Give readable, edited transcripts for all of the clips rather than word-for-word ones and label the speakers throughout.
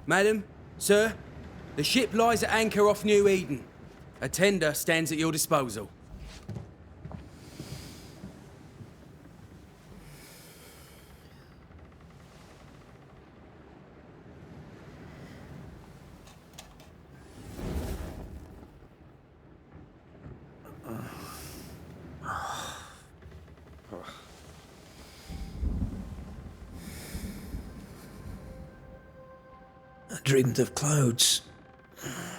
Speaker 1: Madam, sir, the ship lies at anchor off New Eden. A tender stands at your disposal.
Speaker 2: I dreamed of clouds.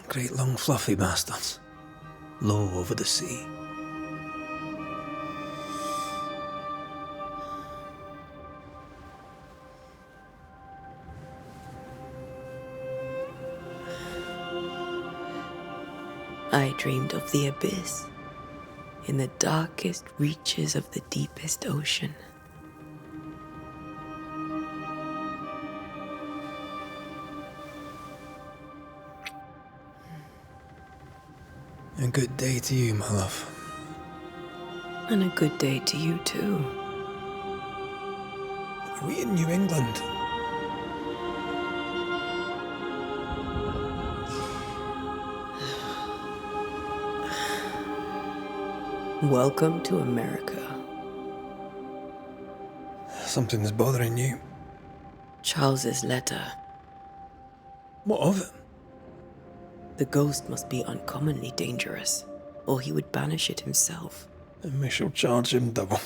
Speaker 2: Great long fluffy bastards. Low over the sea.
Speaker 3: I dreamed of the abyss, in the darkest reaches of the deepest ocean.
Speaker 2: A good day to you, my love.
Speaker 3: And a good day to you too.
Speaker 2: Are we in New England?
Speaker 3: Welcome to America.
Speaker 2: Something's bothering you.
Speaker 3: Charles's letter.
Speaker 2: What of it?
Speaker 3: The ghost must be uncommonly dangerous, or he would banish it himself.
Speaker 2: And we shall charge him double.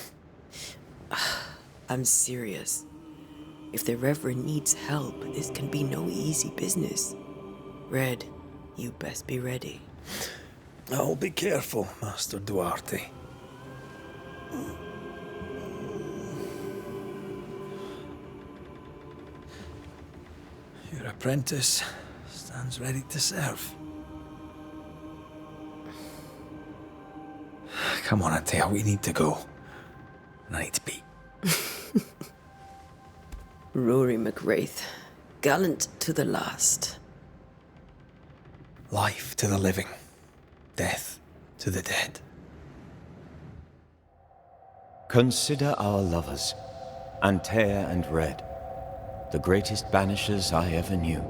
Speaker 3: I'm serious. If the Reverend needs help, this can be no easy business. Red, you best be ready.
Speaker 2: I'll be careful, Master Duarte. Your apprentice stands ready to serve. Come on, Atea, we need to go. And I need to pee.
Speaker 3: Rory McWraith, gallant to the last.
Speaker 2: Life to the living, death to the dead.
Speaker 4: Consider our lovers, Antea and Red, the greatest banishers I ever knew.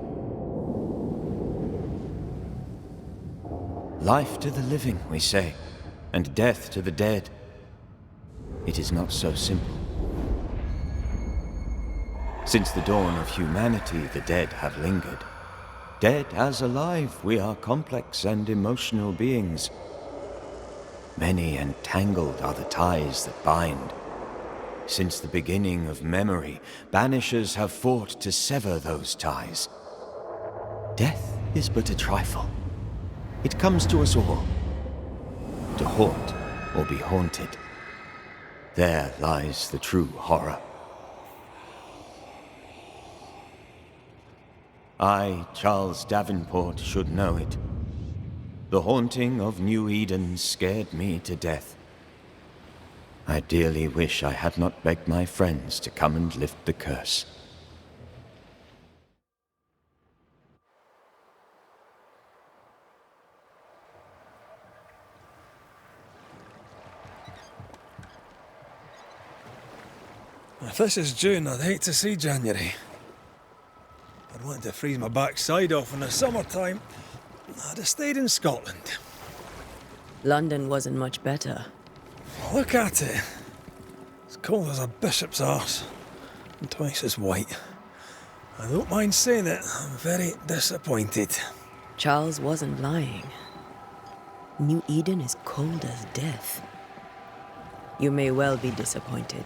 Speaker 4: Life to the living, we say, and death to the dead. It is not so simple. Since the dawn of humanity, the dead have lingered. Dead as alive, we are complex and emotional beings. Many and tangled are the ties that bind. Since the beginning of memory, banishers have fought to sever those ties. Death is but a trifle. It comes to us all. To haunt or be haunted. There lies the true horror. I, Charles Davenport, should know it. The haunting of New Eden scared me to death. I dearly wish I had not begged my friends to come and lift the curse.
Speaker 2: If this is June, I'd hate to see January. I'd want to freeze my backside off in the summertime. I'd have stayed in Scotland.
Speaker 3: London wasn't much better.
Speaker 2: Look at it. As cold as a bishop's arse. And twice as white. I don't mind saying it, I'm very disappointed.
Speaker 3: Charles wasn't lying. New Eden is cold as death. You may well be disappointed.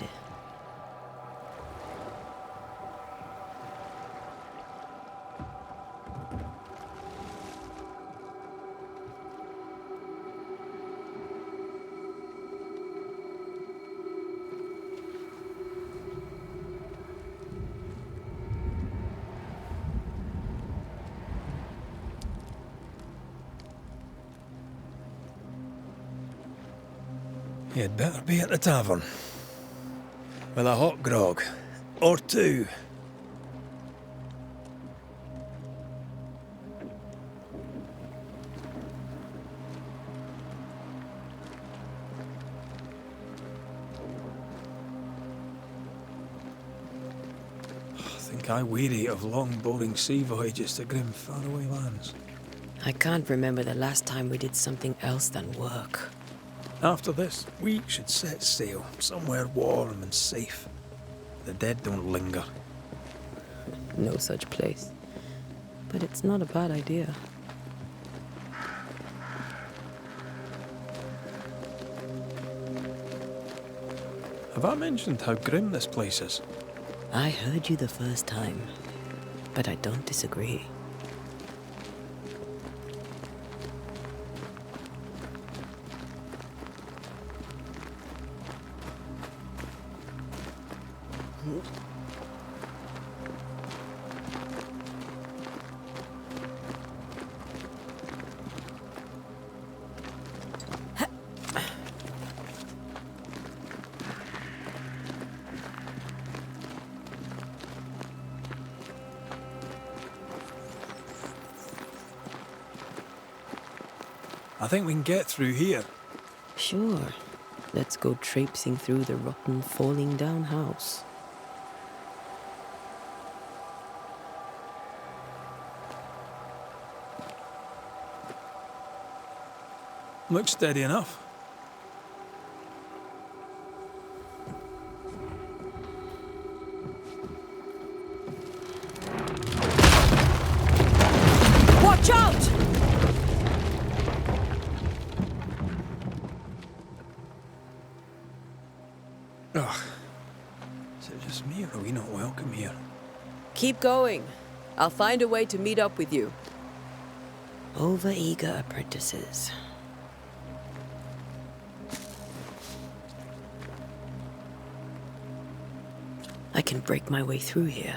Speaker 2: You'd better be at the tavern. With a hot grog. Or two. I think think I weary of long, boring sea voyages to grim, faraway lands.
Speaker 3: I can't remember the last time we did something else than work.
Speaker 2: After this, we should set sail somewhere warm and safe. The dead don't linger.
Speaker 3: No such place. But it's not a bad idea.
Speaker 2: Have I mentioned how grim this place is?
Speaker 3: I heard you the first time, but I don't disagree.
Speaker 2: I think we can get through here.
Speaker 3: Sure. Let's go traipsing through the rotten, falling down house.
Speaker 2: Looks steady enough.
Speaker 3: Watch out!
Speaker 2: Ugh. Is it just me, or are we not welcome here?
Speaker 3: Keep going. I'll find a way to meet up with you. Overeager apprentices. I can break my way through here.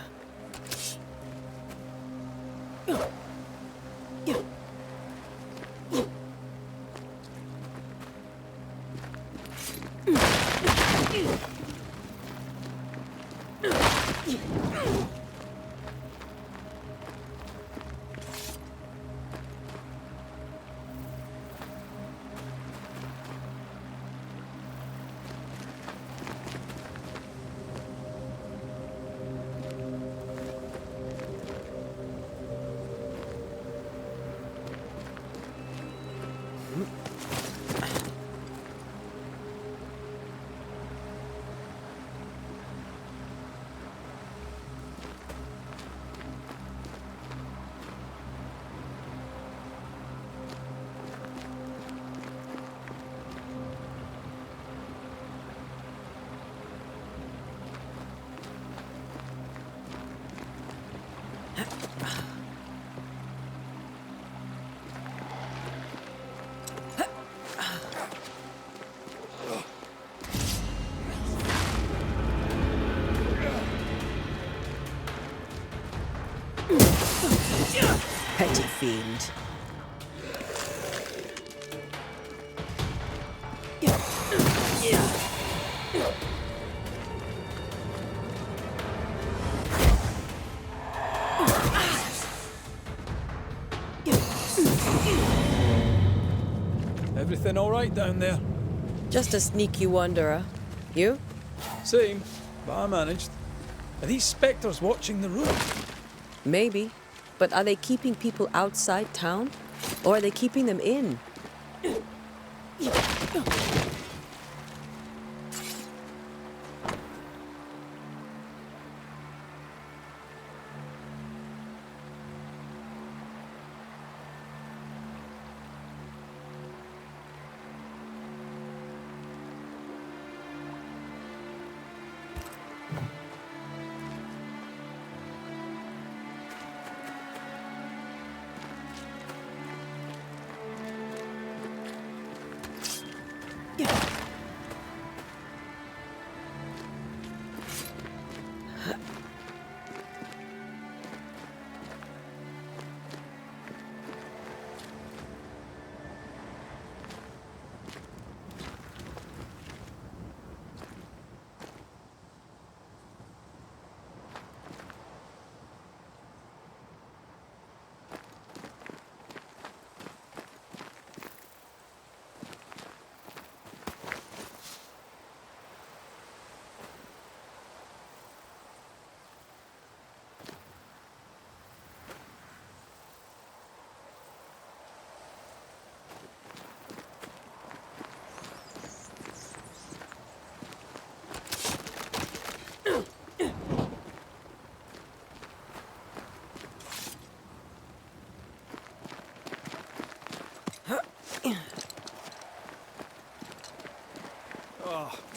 Speaker 3: Petty fiend.
Speaker 2: Everything all right down there?
Speaker 3: Just a sneaky wanderer. You?
Speaker 2: Same, but I managed. Are these spectres watching the road?
Speaker 3: Maybe. But are they keeping people outside town? Or are they keeping them in?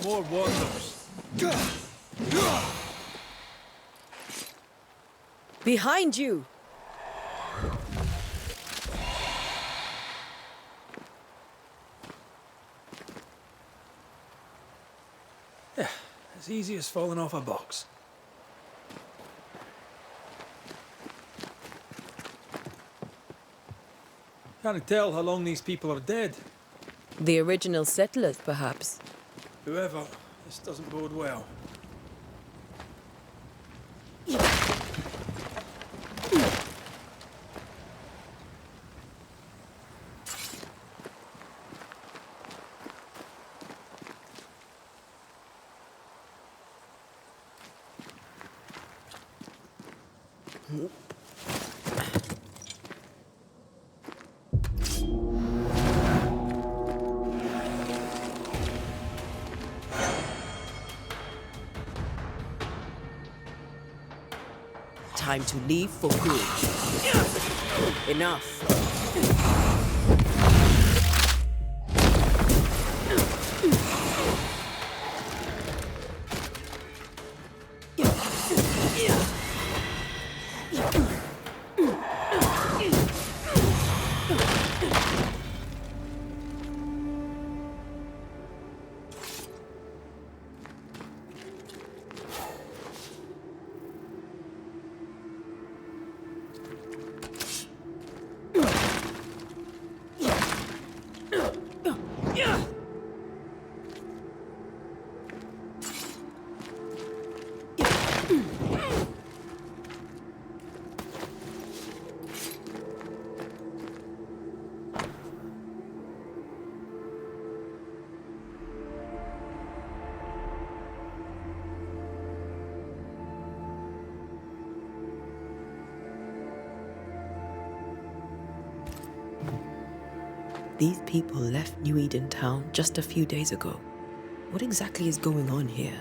Speaker 2: More wonders.
Speaker 3: Behind you!
Speaker 2: Yeah, as easy as falling off a box. Can't tell how long these people are dead.
Speaker 3: The original settlers, perhaps.
Speaker 2: Whoever, this doesn't bode well.
Speaker 3: Time to leave for good. Enough. These people left New Eden town just a few days ago. What exactly is going on here?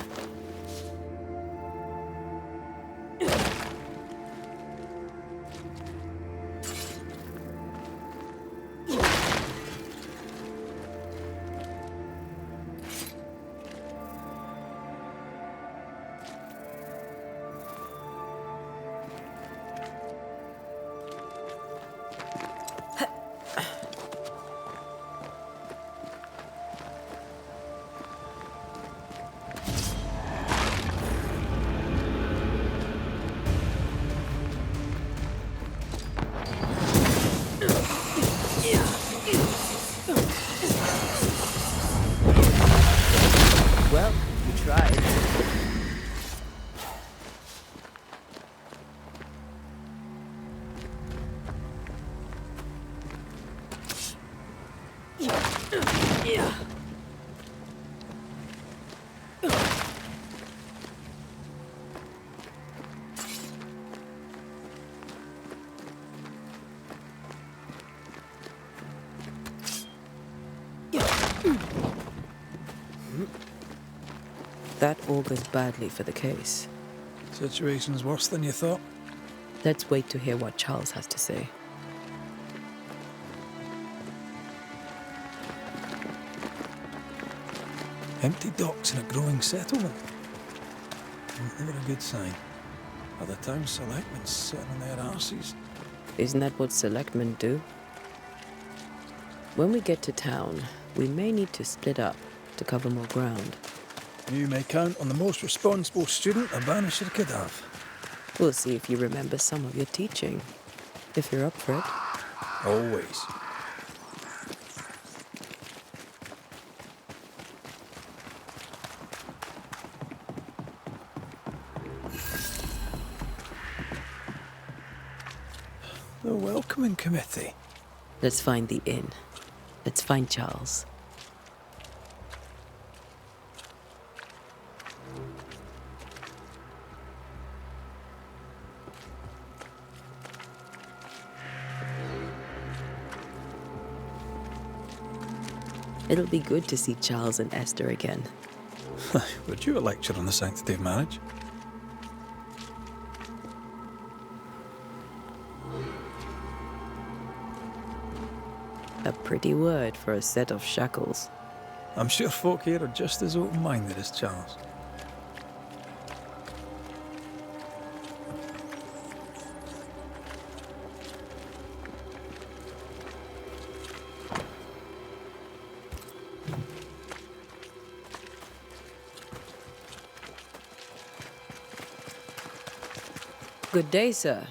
Speaker 3: Well, you tried. That augurs badly for the case.
Speaker 2: Situation's worse than you thought.
Speaker 3: Let's wait to hear what Charles has to say.
Speaker 2: Empty docks in a growing settlement. Never a good sign. Are the town selectmen sitting on their arses?
Speaker 3: Isn't that what selectmen do? When we get to town, we may need to split up to cover more ground.
Speaker 2: You may count on the most responsible student a Banisher could have.
Speaker 3: We'll see if you remember some of your teaching. If you're up for it.
Speaker 2: Always. The welcoming committee.
Speaker 3: Let's find the inn. Let's find Charles. It'll be good to see Charles and Esther again.
Speaker 2: Would you a lecture on the sanctity of marriage?
Speaker 3: A pretty word for a set of shackles.
Speaker 2: I'm sure folk here are just as open-minded as Charles.
Speaker 3: Good day, sir.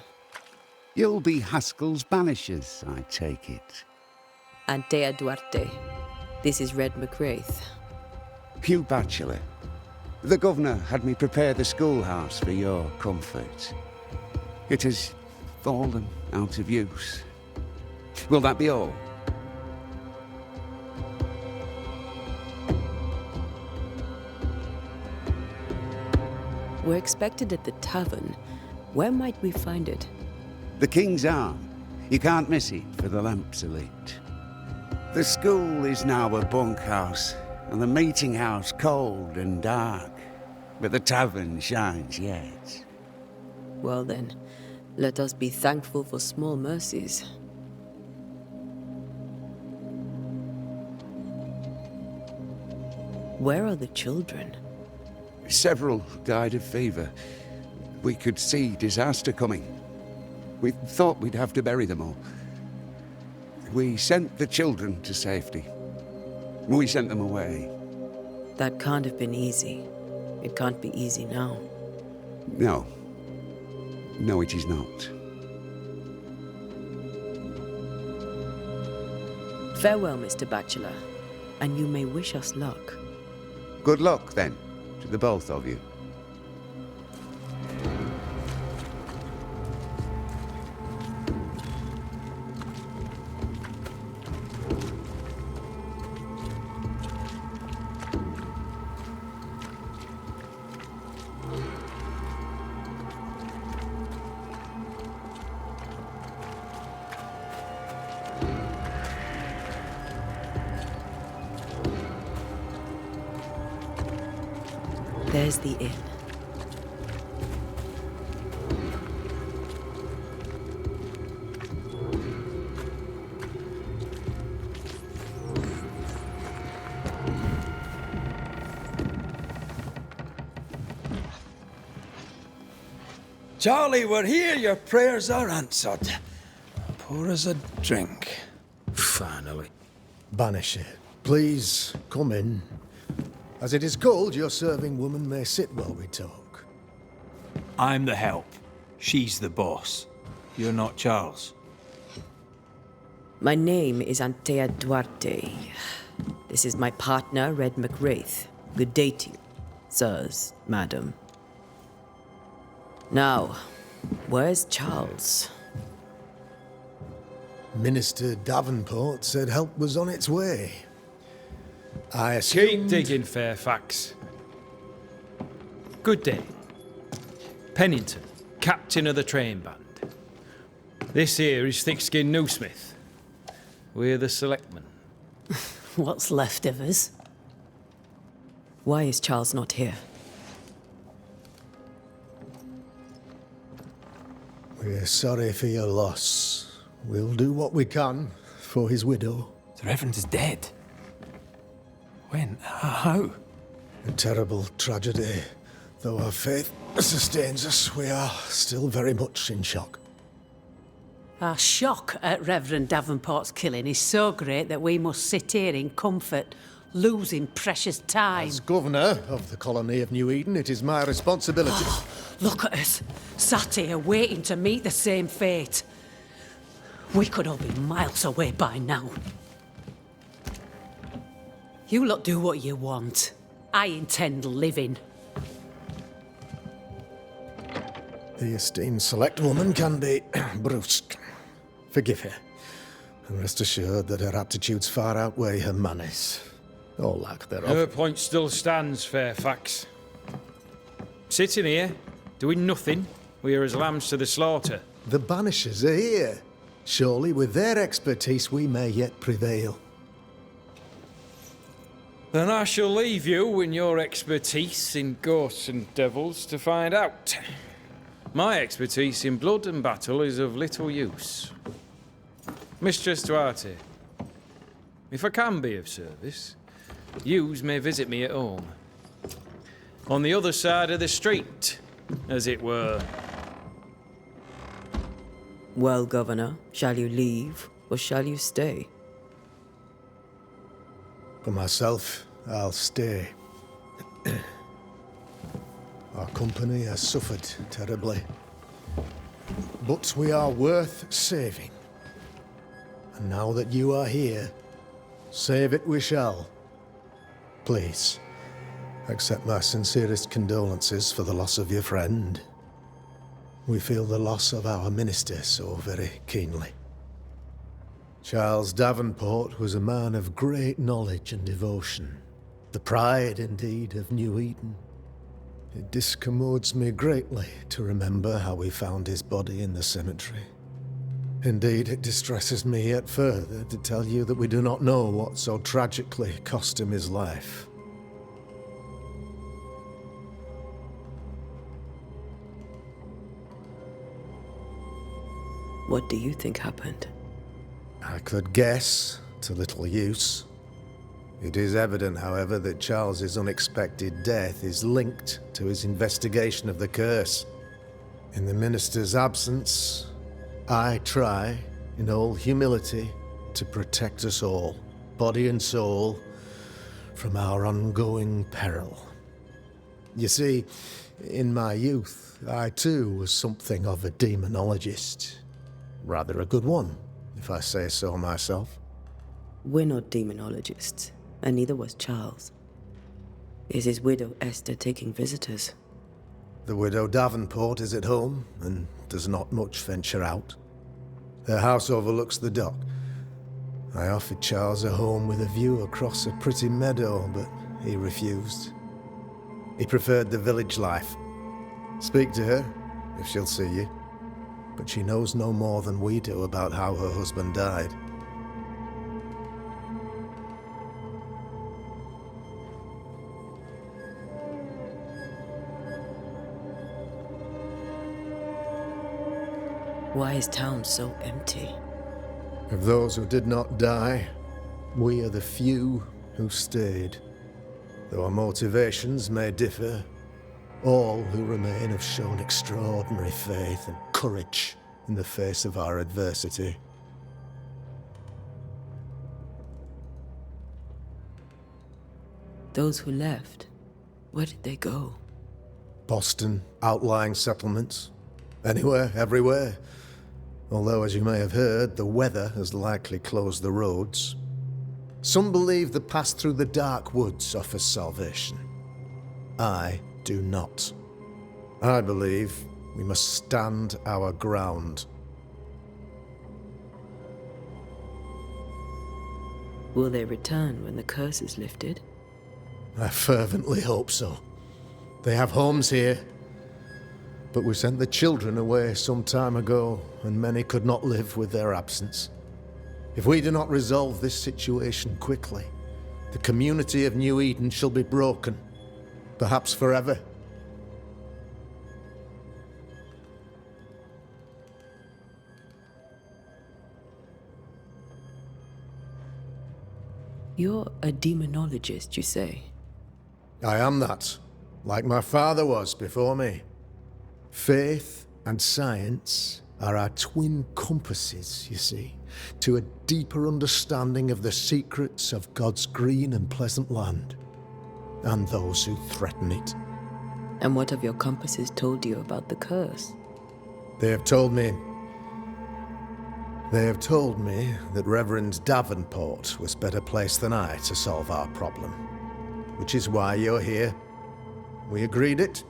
Speaker 5: You'll be Haskell's Banishers, I take it.
Speaker 3: Antea Duarte. This is Red McWraith.
Speaker 5: Hugh Bachelor. The governor had me prepare the schoolhouse for your comfort. It has fallen out of use. Will that be all?
Speaker 3: We're expected at the tavern. Where might we find it?
Speaker 5: The King's Arm. You can't miss it, for the lamps are lit. The school is now a bunkhouse, and the meeting house cold and dark. But the tavern shines yet.
Speaker 3: Well then, let us be thankful for small mercies. Where are the children?
Speaker 5: Several died of fever. We could see disaster coming. We thought we'd have to bury them all. We sent the children to safety. We sent them away.
Speaker 3: That can't have been easy. It can't be easy now.
Speaker 5: No. No, it is not.
Speaker 3: Farewell, Mr. Bachelor, and you may wish us luck.
Speaker 5: Good luck, then, to the both of you.
Speaker 3: There's the inn.
Speaker 2: Charlie, we're here. Your prayers are answered. Pour us a drink.
Speaker 1: Finally.
Speaker 6: Banisher, please come in. As it is cold, your serving woman may sit while we talk.
Speaker 7: I'm the help. She's the boss. You're not Charles.
Speaker 3: My name is Antea Duarte. This is my partner, Red McWraith. Good day to you, sirs, madam. Now, where's Charles?
Speaker 6: Minister Davenport said help was on its way. I
Speaker 7: Keep
Speaker 6: assumed...
Speaker 7: digging, Fairfax. Good day. Pennington, captain of the train band. This here is Thick-Skinned Newsmith. We're the selectmen.
Speaker 8: What's left of us?
Speaker 3: Why is Charles not here?
Speaker 6: We're sorry for your loss. We'll do what we can for his widow.
Speaker 7: The Reverend is dead. When? How?
Speaker 6: A terrible tragedy. Though our faith sustains us, we are still very much in shock.
Speaker 8: Our shock at Reverend Davenport's killing is so great that we must sit here in comfort, losing precious time.
Speaker 6: As governor of the colony of New Eden, it is my responsibility.
Speaker 8: Look at us, sat here waiting to meet the same fate. We could all be miles away by now. You lot do what you want. I intend living.
Speaker 6: The esteemed select woman can be brusque. Forgive her, and rest assured that her aptitudes far outweigh her manners, or lack thereof.
Speaker 7: Her point still stands, Fairfax. Sitting here, doing nothing, we're as lambs to the slaughter.
Speaker 6: The Banishers are here. Surely with their expertise we may yet prevail.
Speaker 7: Then I shall leave you in your expertise in ghosts and devils to find out. My expertise in blood and battle is of little use. Mistress Duarte, if I can be of service, Yous may visit me at home. On the other side of the street, as it were.
Speaker 3: Well, Governor, shall you leave or shall you stay?
Speaker 6: For myself, I'll stay. Our company has suffered terribly. But we are worth saving. And now that you are here, save it we shall. Please, accept my sincerest condolences for the loss of your friend. We feel the loss of our minister so very keenly. Charles Davenport was a man of great knowledge and devotion. The pride, indeed, of New Eden. It discommodes me greatly to remember how we found his body in the cemetery. Indeed, it distresses me yet further to tell you that we do not know what so tragically cost him his life.
Speaker 3: What do you think happened?
Speaker 6: I could guess, to little use. It is evident, however, that Charles's unexpected death is linked to his investigation of the curse. In the minister's absence, I try, in all humility, to protect us all, body and soul, from our ongoing peril. You see, in my youth, I too was something of a demonologist. Rather a good one, if I say so myself.
Speaker 3: We're not demonologists, and neither was Charles. Is his widow Esther taking visitors?
Speaker 6: The widow Davenport is at home, and does not much venture out. Her house overlooks the dock. I offered Charles a home with a view across a pretty meadow, but he refused. He preferred the village life. Speak to her, if she'll see you. But she knows no more than we do about how her husband died.
Speaker 3: Why is town so empty?
Speaker 6: Of those who did not die, we are the few who stayed. Though our motivations may differ, all who remain have shown extraordinary faith and courage in the face of our adversity.
Speaker 3: Those who left, where did they go?
Speaker 6: Boston, outlying settlements. Anywhere, everywhere. Although, as you may have heard, the weather has likely closed the roads. Some believe the path through the dark woods offers salvation. I do not. I believe we must stand our ground.
Speaker 3: Will they return when the curse is lifted?
Speaker 6: I fervently hope so. They have homes here. But we sent the children away some time ago, and many could not live with their absence. If we do not resolve this situation quickly, the community of New Eden shall be broken, perhaps forever.
Speaker 3: You're a demonologist, you say?
Speaker 6: I am that, like my father was before me. Faith and science are our twin compasses, you see, to a deeper understanding of the secrets of God's green and pleasant land, and those who threaten it.
Speaker 3: And what have your compasses told you about the curse?
Speaker 6: They have told me that Reverend Davenport was better placed than I to solve our problem, which is why you're here. We agreed it.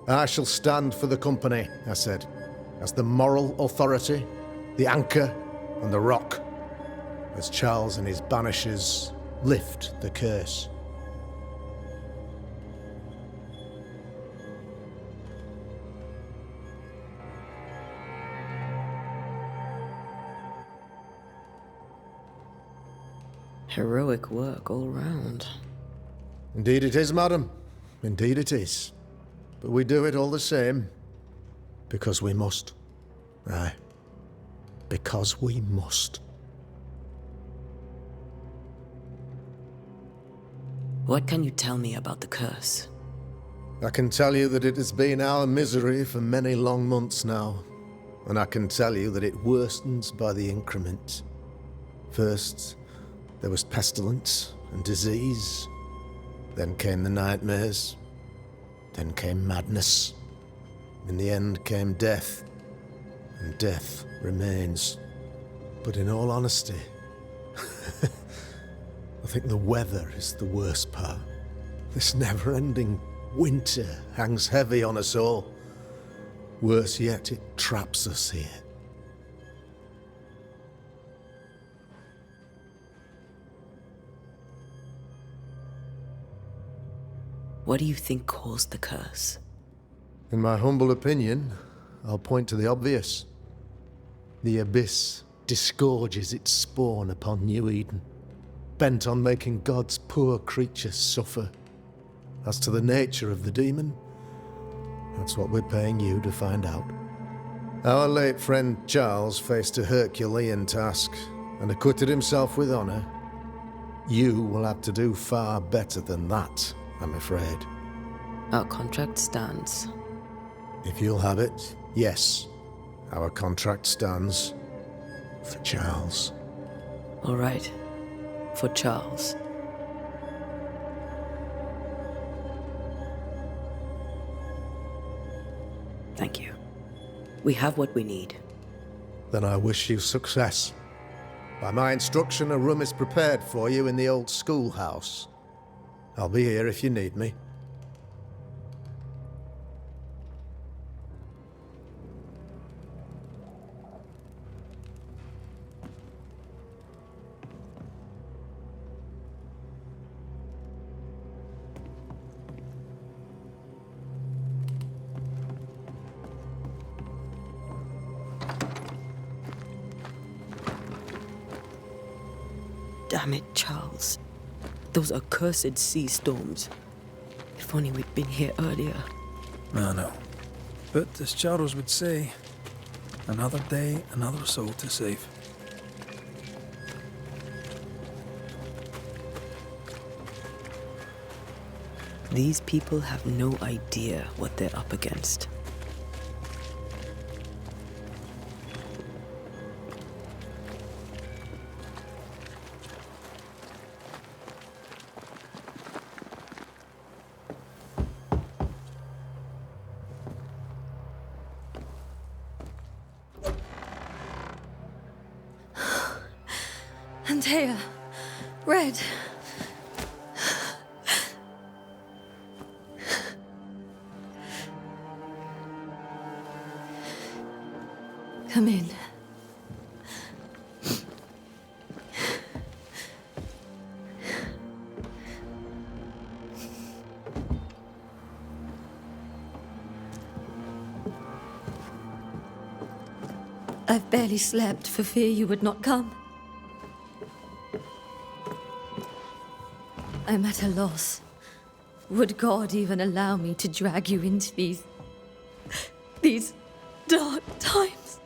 Speaker 6: I shall stand for the company, I said, as the moral authority, the anchor, and the rock, as Charles and his Banishers lift the curse.
Speaker 3: Heroic work all round.
Speaker 6: Indeed it is, madam. Indeed it is. But we do it all the same, because we must. Aye, because we must.
Speaker 3: What can you tell me about the curse?
Speaker 6: I can tell you that it has been our misery for many long months now, and I can tell you that it worstens by the increment. First, there was pestilence and disease. Then came the nightmares. Then came madness. In the end came death, and death remains. But in all honesty, I think the weather is the worst part. This never-ending winter hangs heavy on us all. Worse yet, it traps us here.
Speaker 3: What do you think caused the curse?
Speaker 6: In my humble opinion, I'll point to the obvious. The Abyss disgorges its spawn upon New Eden, bent on making God's poor creatures suffer. As to the nature of the demon, that's what we're paying you to find out. Our late friend Charles faced a Herculean task and acquitted himself with honor. You will have to do far better than that, I'm afraid.
Speaker 3: Our contract stands.
Speaker 6: If you'll have it, yes. Our contract stands for Charles.
Speaker 3: All right. For Charles. Thank you. We have what we need.
Speaker 6: Then I wish you success. By my instruction, a room is prepared for you in the old schoolhouse. I'll be here if you need me.
Speaker 3: Damn it, Charles. Those accursed sea storms. If only we'd been here earlier.
Speaker 2: I know. But as Charles would say, another day, another soul to save.
Speaker 3: These people have no idea what they're up against.
Speaker 9: Antea, Red. Come in. I've barely slept for fear you would not come. I'm at a loss. Would God even allow me to drag you into these dark times?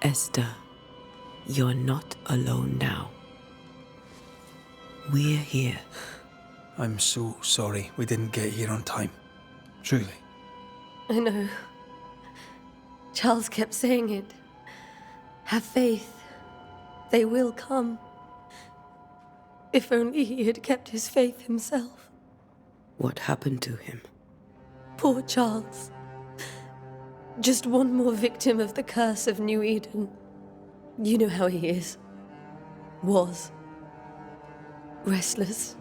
Speaker 3: Esther, you're not alone now. We're here.
Speaker 2: I'm so sorry we didn't get here on time. Truly.
Speaker 9: I know. Charles kept saying it. Have faith. They will come. If only he had kept his faith himself.
Speaker 3: What happened to him?
Speaker 9: Poor Charles. Just one more victim of the curse of New Eden. You know how he is. Was. Restless.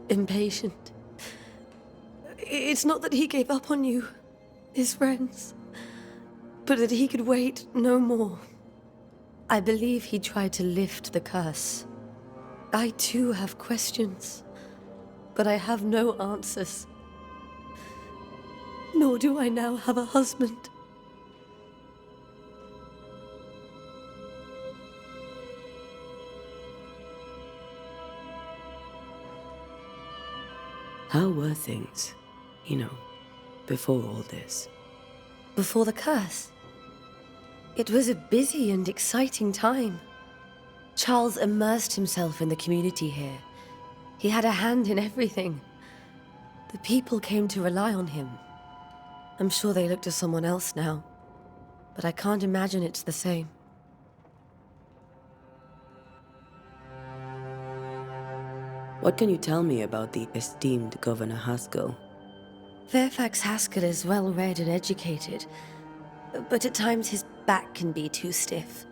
Speaker 9: Impatient. It's not that he gave up on you, his friends, but that he could wait no more. I believe he tried to lift the curse. I too have questions, but I have no answers. Nor do I now have a husband.
Speaker 3: How were things, before all this?
Speaker 9: Before the curse? It was a busy and exciting time. Charles immersed himself in the community here He had a hand in everything. The people came to rely on him. I'm sure they look to someone else now, but I can't imagine it's the same.
Speaker 3: What can you tell me about the esteemed Governor Haskell?
Speaker 9: Fairfax Haskell is well read and educated, but at times his back can be too stiff.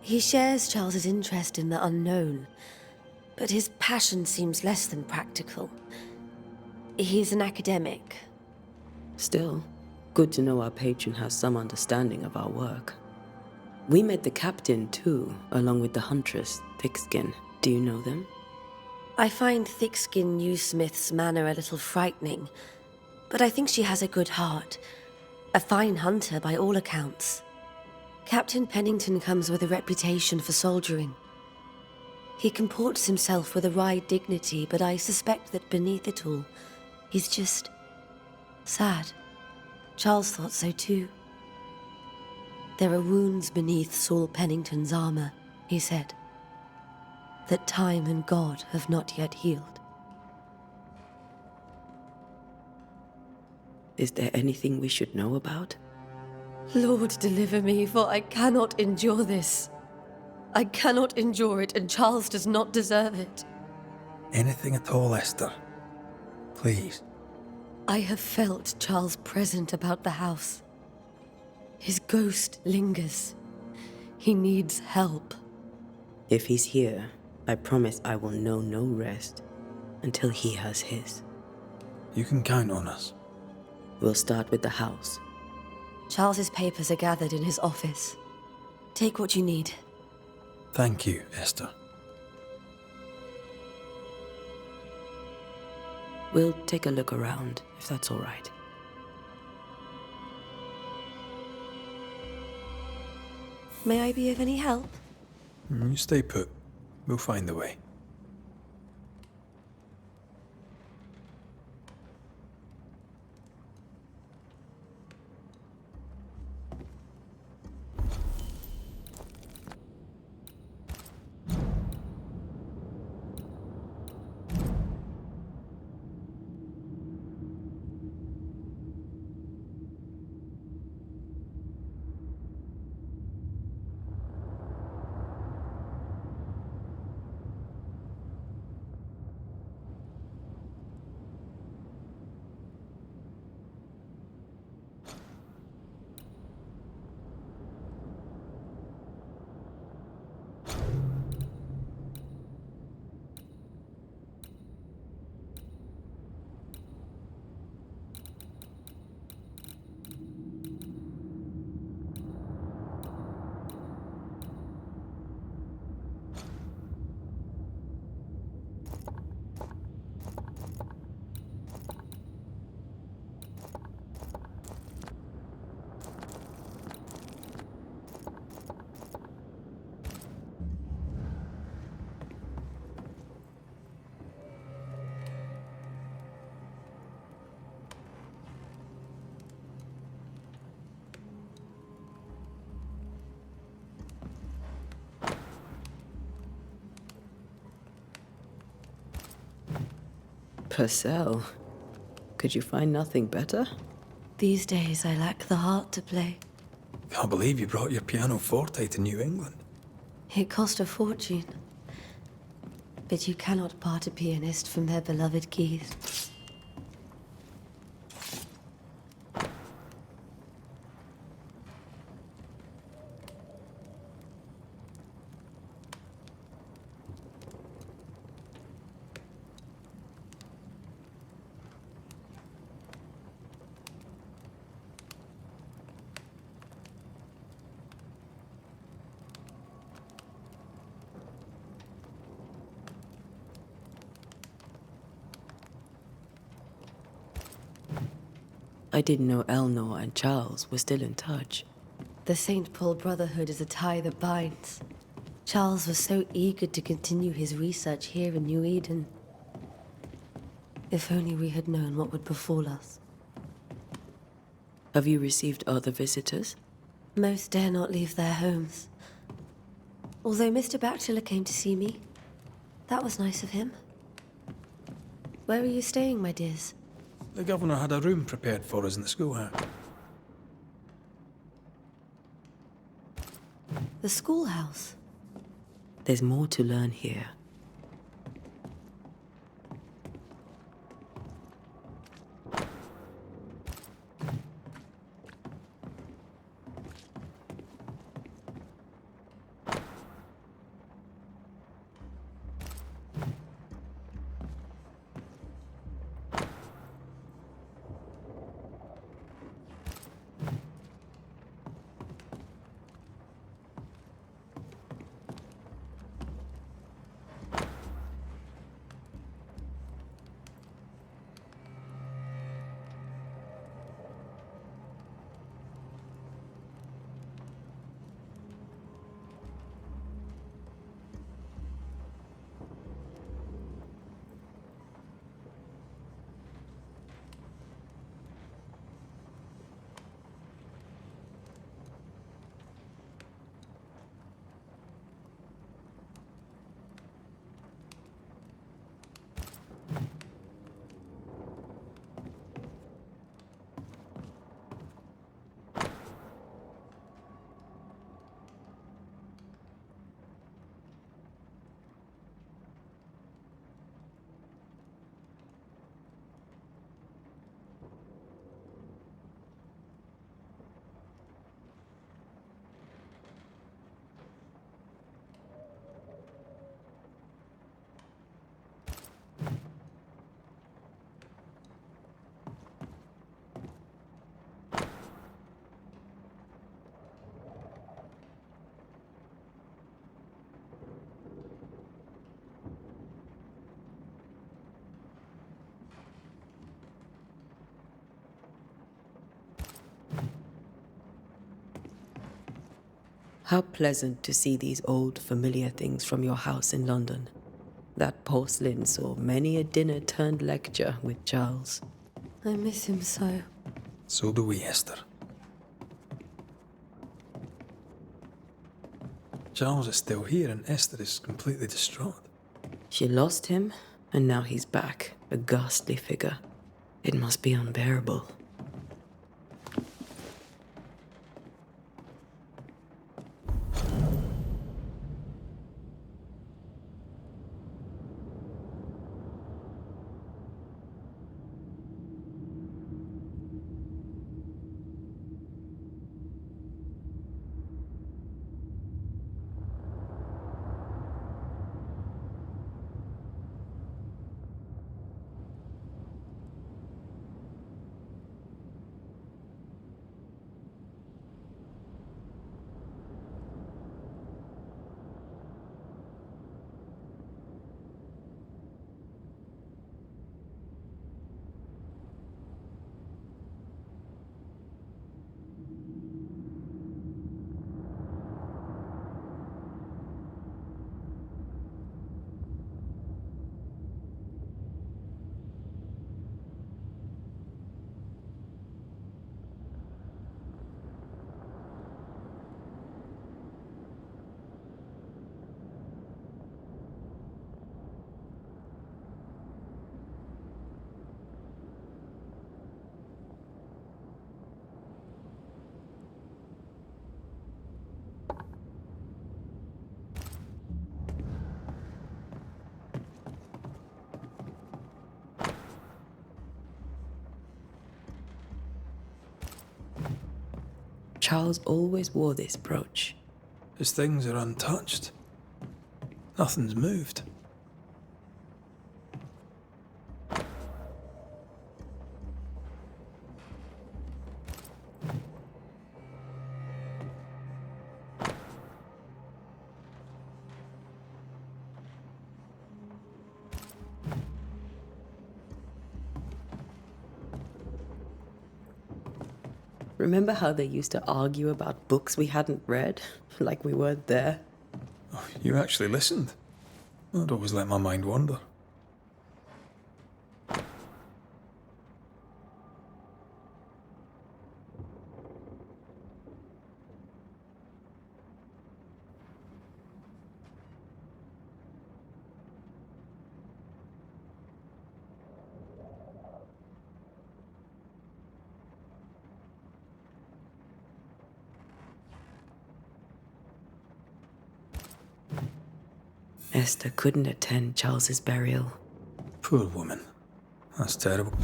Speaker 9: He shares Charles's interest in the unknown, but his passion seems less than practical. He's an academic.
Speaker 3: Still, good to know our patron has some understanding of our work. We met the captain too, along with the huntress, Thickskin. Do you know them?
Speaker 9: I find Thickskin Newsmith's manner a little frightening, but I think she has a good heart. A fine hunter by all accounts. Captain Pennington comes with a reputation for soldiering. He comports himself with a wry dignity, but I suspect that beneath it all, he's just sad. Charles thought so too. There are wounds beneath Saul Pennington's armor, he said, that time and God have not yet healed.
Speaker 3: Is there anything we should know about?
Speaker 9: Lord, deliver me, for I cannot endure this. I cannot endure it, and Charles does not deserve it.
Speaker 2: Anything at all, Esther. Please.
Speaker 9: I have felt Charles present about the house. His ghost lingers. He needs help.
Speaker 3: If he's here, I promise I will know no rest until he has his.
Speaker 2: You can count on us.
Speaker 3: We'll start with the house.
Speaker 9: Charles's papers are gathered in his office. Take what you need.
Speaker 2: Thank you, Esther.
Speaker 3: We'll take a look around, if that's all right.
Speaker 9: May I be of any help?
Speaker 2: You stay put. We'll find the way.
Speaker 3: Purcell, could you find nothing better?
Speaker 9: These days I lack the heart to play.
Speaker 2: Can't believe you brought your pianoforte to New England.
Speaker 9: It cost a fortune. But you cannot part a pianist from their beloved keys.
Speaker 3: I didn't know Eleanor and Charles were still in touch.
Speaker 9: The St. Paul Brotherhood is a tie that binds. Charles was so eager to continue his research here in New Eden. If only we had known what would befall us.
Speaker 3: Have you received other visitors?
Speaker 9: Most dare not leave their homes. Although Mr. Bachelor came to see me. That was nice of him. Where are you staying, my dears?
Speaker 2: The governor had a room prepared for us in the schoolhouse.
Speaker 9: The schoolhouse?
Speaker 3: There's more to learn here. How pleasant to see these old, familiar things from your house in London. That porcelain saw many a dinner-turned-lecture with Charles.
Speaker 9: I miss him so.
Speaker 2: So do we, Esther. Charles is still here and Esther is completely distraught.
Speaker 3: She lost him, and now he's back, a ghastly figure. It must be unbearable. Charles always wore this brooch.
Speaker 2: His things are untouched. Nothing's moved.
Speaker 3: Remember how they used to argue about books we hadn't read? Like we weren't there?
Speaker 2: Oh, you actually listened? I'd always let my mind wander.
Speaker 3: Esther couldn't attend Charles's burial.
Speaker 2: Poor woman. That's terrible.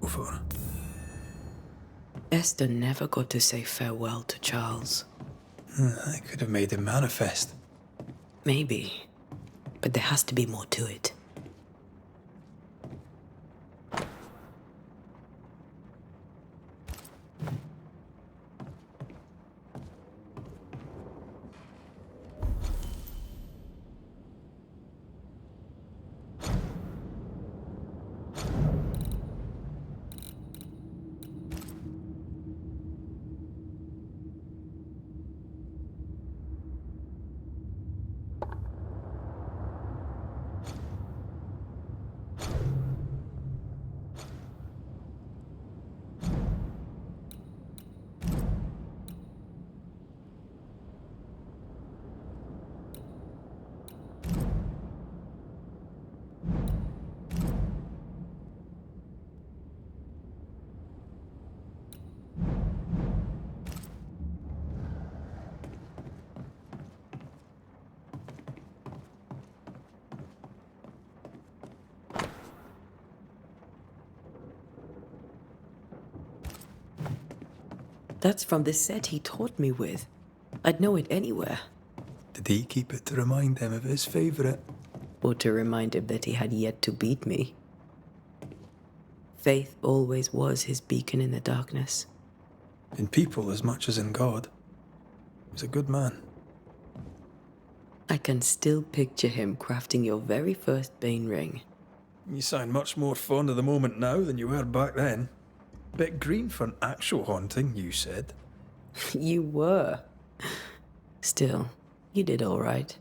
Speaker 2: For.
Speaker 3: Esther never got to say farewell to Charles.
Speaker 2: I could have made him manifest.
Speaker 3: Maybe, but there has to be more to it. That's from the set he taught me with. I'd know it anywhere.
Speaker 2: Did he keep it to remind him of his favourite?
Speaker 3: Or to remind him that he had yet to beat me. Faith always was his beacon in the darkness.
Speaker 2: In people as much as in God. He's a good man.
Speaker 3: I can still picture him crafting your very first Bane ring.
Speaker 2: You sound much more fond of the moment now than you were back then. Bit green for an actual haunting, you said.
Speaker 3: You were. Still, you did all right.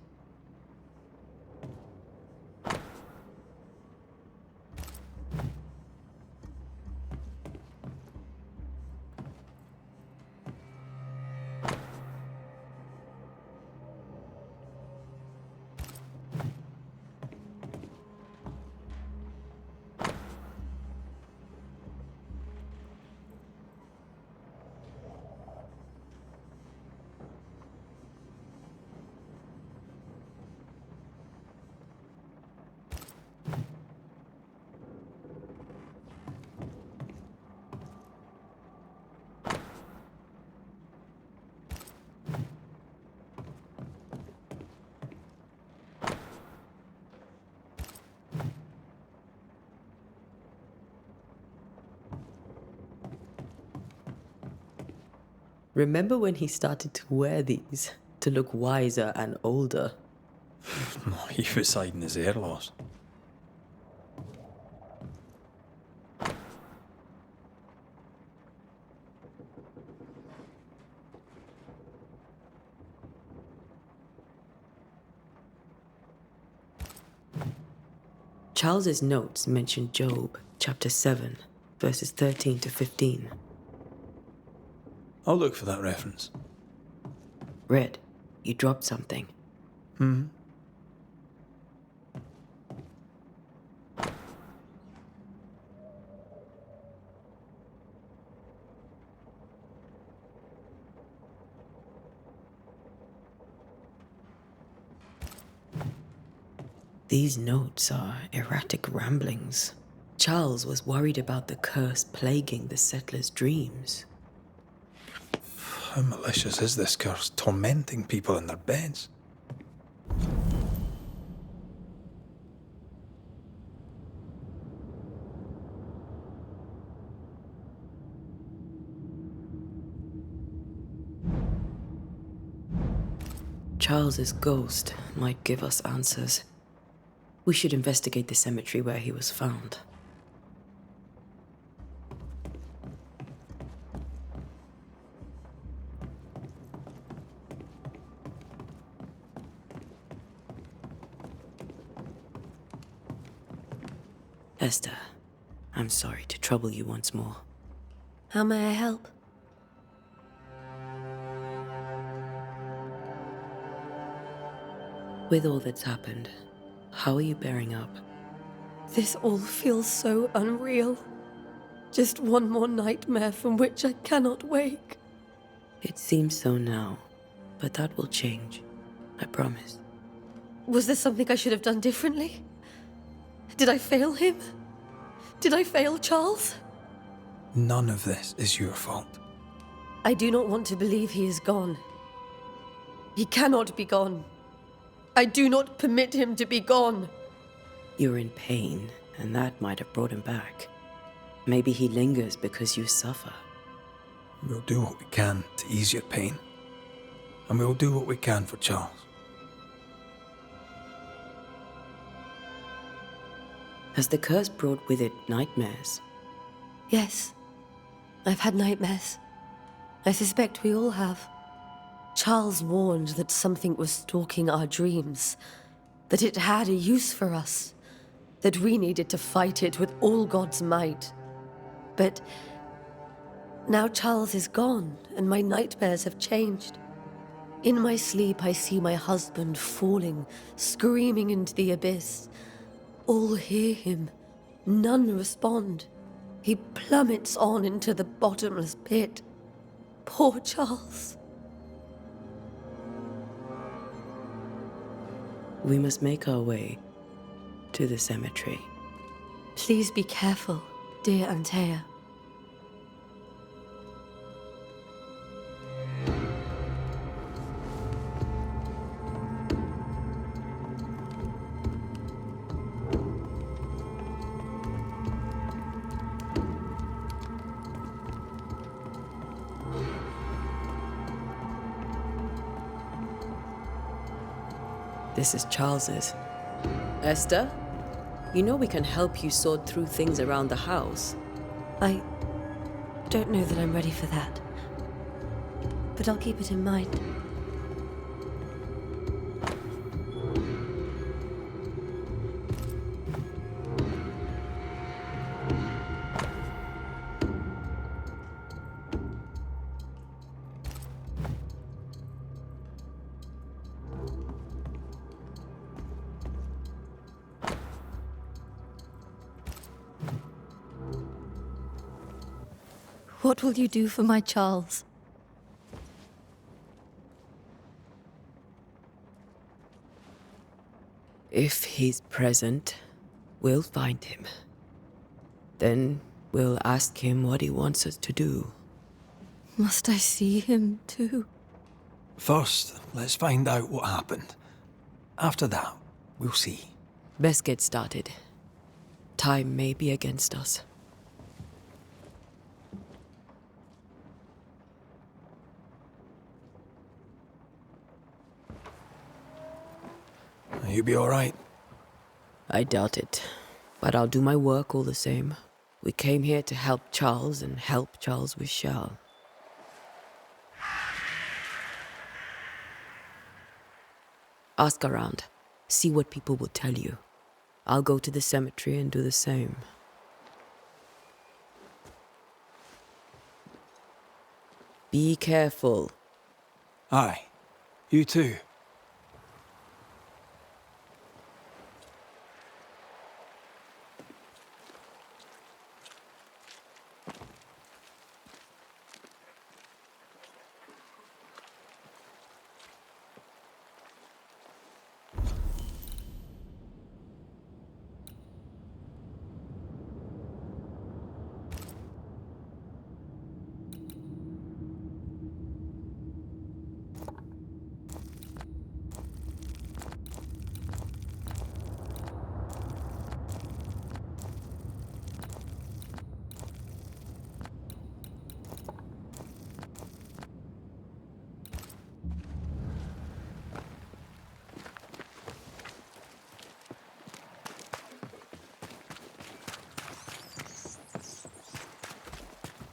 Speaker 3: Remember when he started to wear these to look wiser and older?
Speaker 2: He was hiding his hair loss.
Speaker 3: Charles's notes mention Job, chapter 7, verses 13 to 15.
Speaker 2: I'll look for that reference.
Speaker 3: Red, you dropped something. These notes are erratic ramblings. Charles was worried about the curse plaguing the settlers' dreams.
Speaker 2: How malicious is this curse, tormenting people in their beds?
Speaker 3: Charles's ghost might give us answers. We should investigate the cemetery where he was found. Esther, I'm sorry to trouble you once more.
Speaker 9: How may I help?
Speaker 3: With all that's happened, how are you bearing up?
Speaker 9: This all feels so unreal. Just one more nightmare from which I cannot wake.
Speaker 3: It seems so now, but that will change. I promise.
Speaker 9: Was there something I should have done differently? Did I fail him? Did I fail Charles?
Speaker 2: None of this is your fault.
Speaker 9: I do not want to believe he is gone. He cannot be gone. I do not permit him to be gone.
Speaker 3: You're in pain, and that might have brought him back. Maybe he lingers because you suffer.
Speaker 2: We'll do what we can to ease your pain. And we'll do what we can for Charles.
Speaker 3: Has the curse brought with it nightmares?
Speaker 9: Yes. I've had nightmares. I suspect we all have. Charles warned that something was stalking our dreams, that it had a use for us, that we needed to fight it with all God's might. But now Charles is gone, and my nightmares have changed. In my sleep, I see my husband falling, screaming into the abyss. All hear him. None respond. He plummets on into the bottomless pit. Poor Charles.
Speaker 3: We must make our way to the cemetery.
Speaker 9: Please be careful, dear Antea.
Speaker 3: This is Charles's. Esther, you know we can help you sort through things around the house.
Speaker 9: I don't know that I'm ready for that, but I'll keep it in mind. What will you do for my Charles?
Speaker 3: If he's present, we'll find him. Then we'll ask him what he wants us to do.
Speaker 9: Must I see him too?
Speaker 2: First, let's find out what happened. After that, we'll see.
Speaker 3: Best get started. Time may be against us.
Speaker 2: You'll be all right.
Speaker 3: I doubt it, but I'll do my work all the same. We came here to help Charles, and help Charles we shall. Ask around. See what people will tell you. I'll go to the cemetery and do the same. Be careful.
Speaker 2: Aye. You too.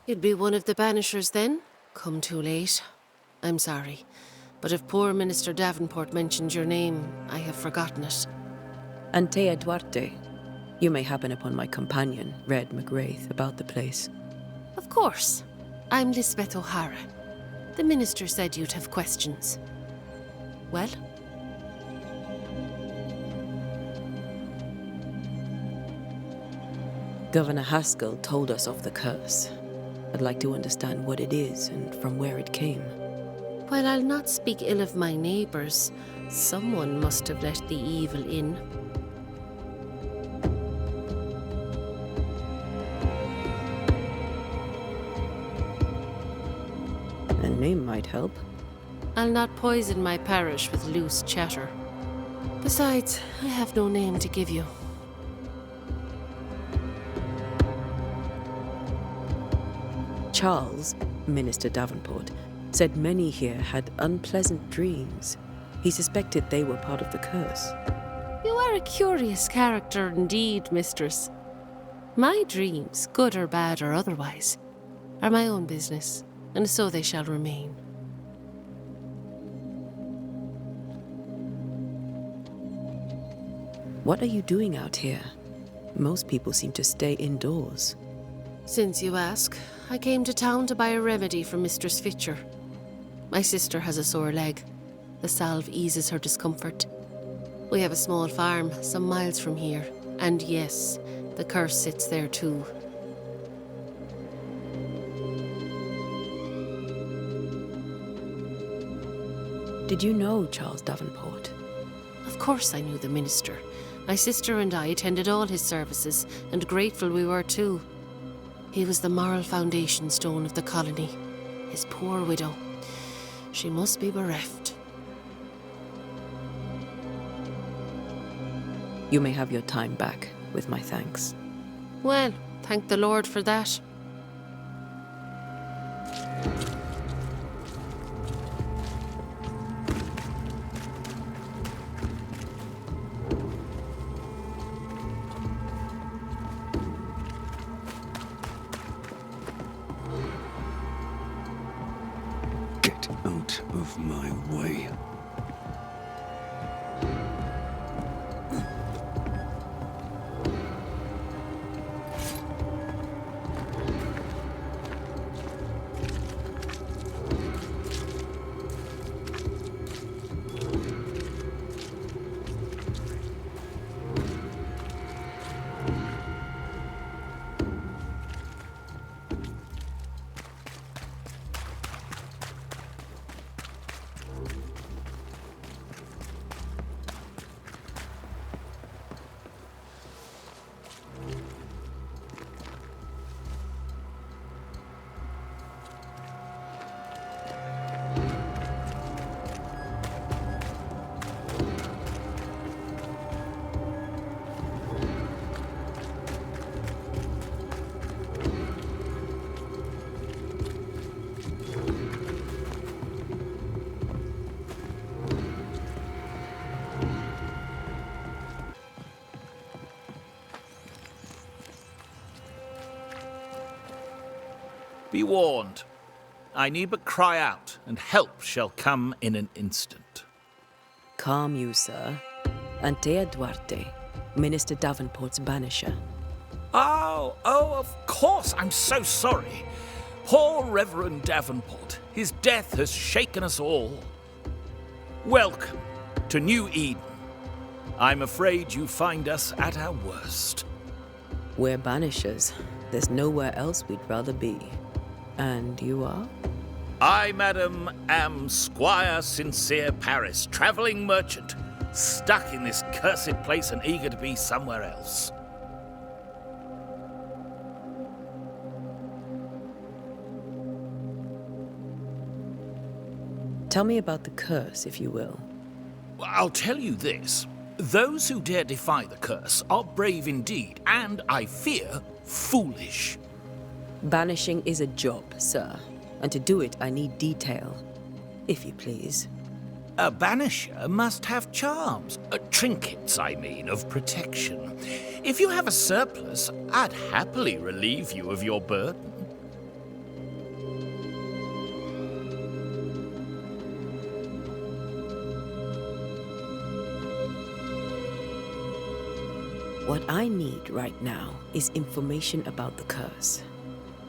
Speaker 10: You'd be one of the Banishers then? Come too late. I'm sorry, but if poor Minister Davenport mentioned your name, I have forgotten it.
Speaker 3: Antea Duarte. You may happen upon my companion, Red McGrath, about the place.
Speaker 10: Of course. I'm Lisbeth O'Hara. The minister said you'd have questions. Well?
Speaker 3: Governor Haskell told us of the curse. I'd like to understand what it is and from where it came.
Speaker 10: While I'll not speak ill of my neighbours, someone must have let the evil in.
Speaker 3: A name might help.
Speaker 10: I'll not poison my parish with loose chatter. Besides, I have no name to give you.
Speaker 3: Charles, Minister Davenport, said many here had unpleasant dreams. He suspected they were part of the curse.
Speaker 10: You are a curious character indeed, mistress. My dreams, good or bad or otherwise, are my own business, and so they shall remain.
Speaker 3: What are you doing out here? Most people seem to stay indoors.
Speaker 10: Since you ask, I came to town to buy a remedy for Mistress Fitcher. My sister has a sore leg. The salve eases her discomfort. We have a small farm some miles from here, and yes, the curse sits there too.
Speaker 3: Did you know Charles Davenport?
Speaker 10: Of course I knew the minister. My sister and I attended all his services, and grateful we were too. He was the moral foundation stone of the colony. His poor widow. She must be bereft.
Speaker 3: You may have your time back, with my thanks.
Speaker 10: Well, thank the Lord for that.
Speaker 5: Get out of my way.
Speaker 11: Be warned. I need but cry out, and help shall come in an instant.
Speaker 3: Calm you, sir. Antea Duarte, Minister Davenport's banisher.
Speaker 11: Oh, of course, I'm so sorry. Poor Reverend Davenport. His death has shaken us all. Welcome to New Eden. I'm afraid you find us at our worst.
Speaker 3: We're banishers. There's nowhere else we'd rather be. And you are?
Speaker 11: I, madam, am Squire Sincere Paris, travelling merchant, stuck in this cursed place and eager to be somewhere else.
Speaker 3: Tell me about the curse, if you will.
Speaker 11: I'll tell you this. Those who dare defy the curse are brave indeed, and, I fear, foolish.
Speaker 3: Banishing is a job, sir. And to do it, I need detail. If you please.
Speaker 11: A banisher must have charms. Trinkets, I mean, of protection. If you have a surplus, I'd happily relieve you of your burden.
Speaker 3: What I need right now is information about the curse.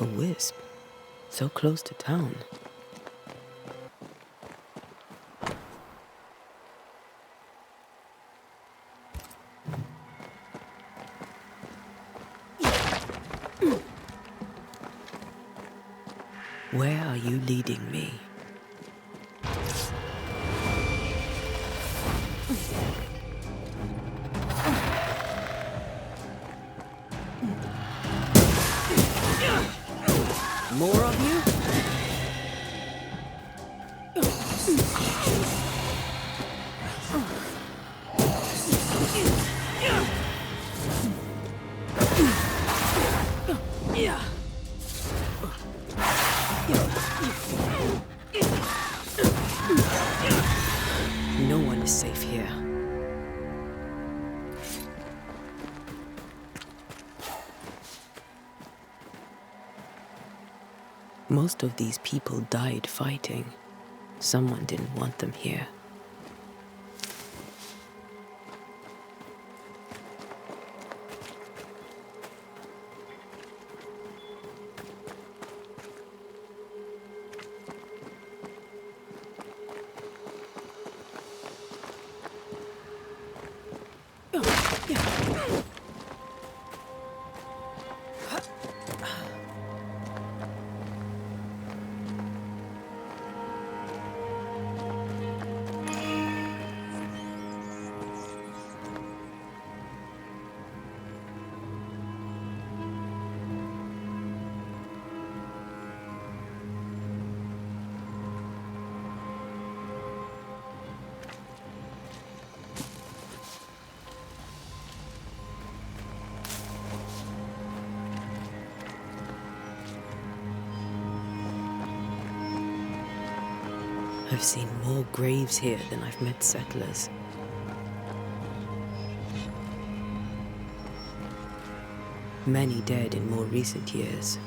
Speaker 3: A wisp, so close to town. Where are you leading me? More of you? No one is safe here. Most of these people died fighting. Someone didn't want them here. I've seen more graves here than I've met settlers. Many dead in more recent years.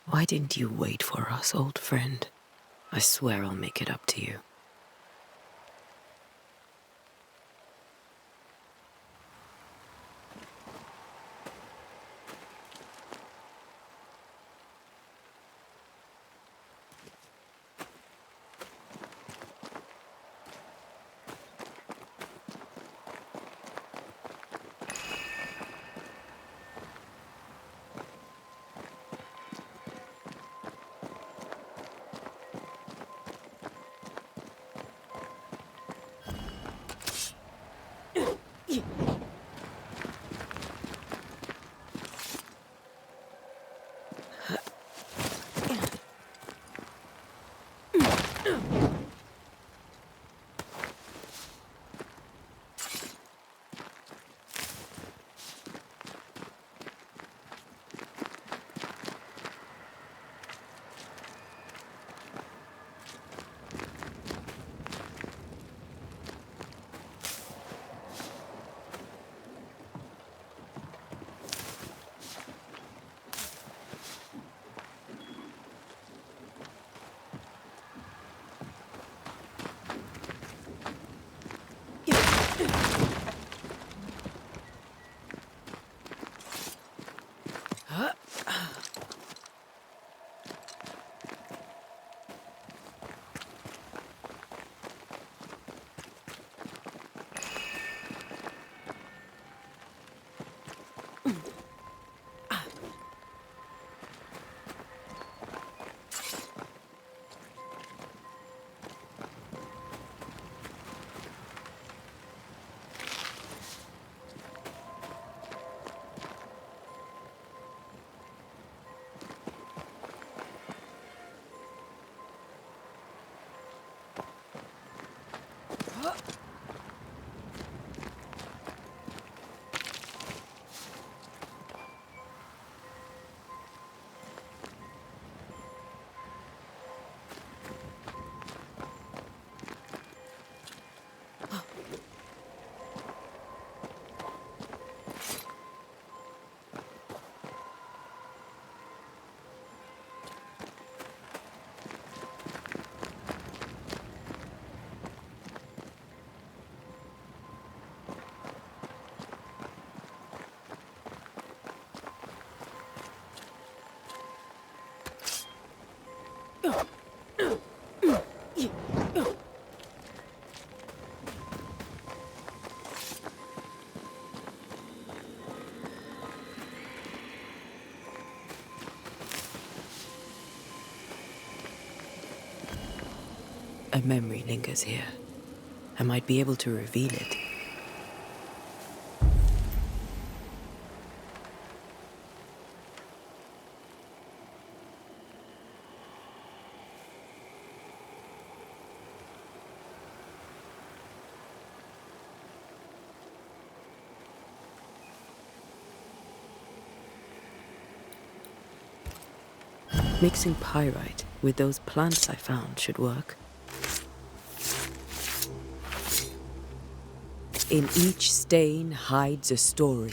Speaker 3: Why didn't you wait for us, old friend? I swear I'll make it up to you. A memory lingers here. I might be able to reveal it. Mixing pyrite with those plants I found should work. In each stain hides a story.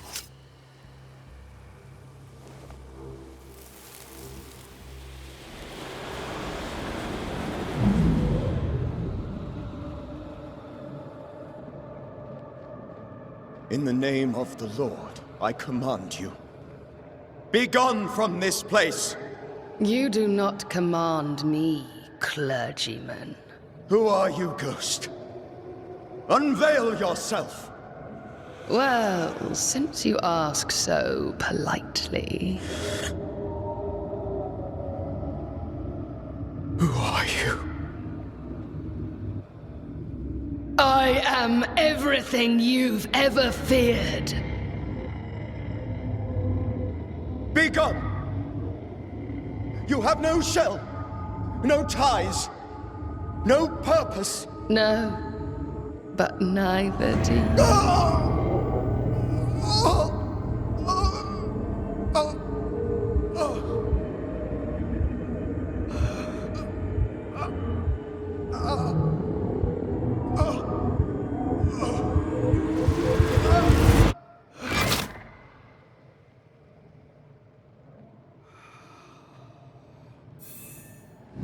Speaker 4: In the name of the Lord, I command you. Be gone from this place!
Speaker 12: You do not command me, clergyman.
Speaker 4: Who are you, ghost? Unveil yourself!
Speaker 12: Well, since you ask so politely...
Speaker 4: Who are you?
Speaker 12: I am everything you've ever feared.
Speaker 4: Be gone! You have no shell, no ties, no purpose.
Speaker 12: No, but neither do you.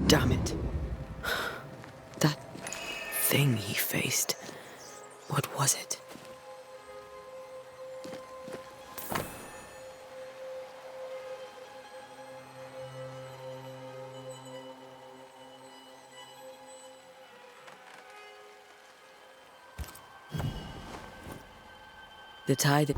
Speaker 3: Damn it. That thing he faced. What was it? The tie that...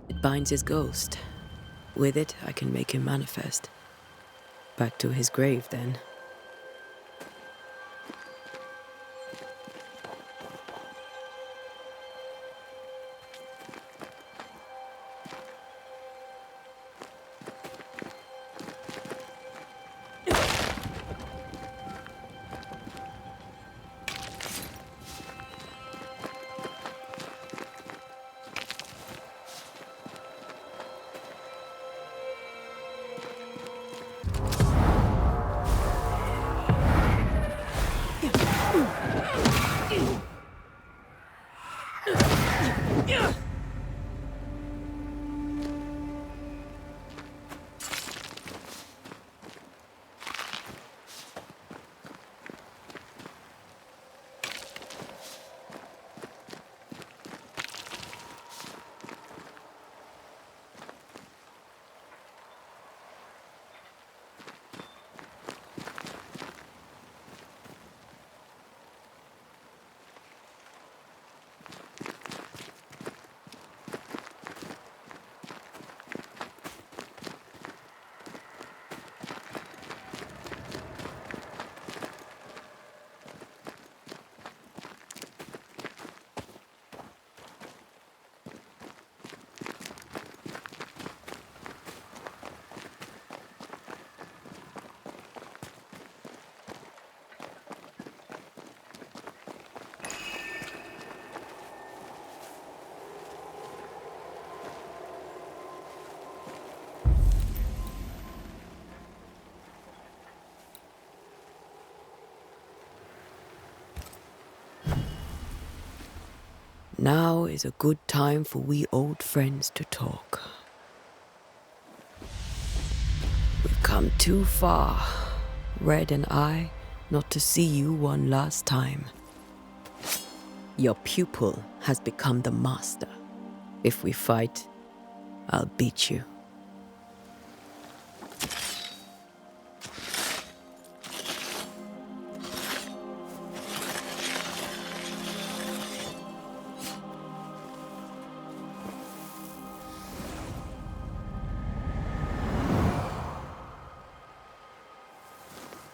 Speaker 3: It binds his ghost. With it, I can make him manifest. Back to his grave, then. Now is a good time for we old friends to talk. We've come too far, Red and I, not to see you one last time. Your pupil has become the master. If we fight, I'll beat you.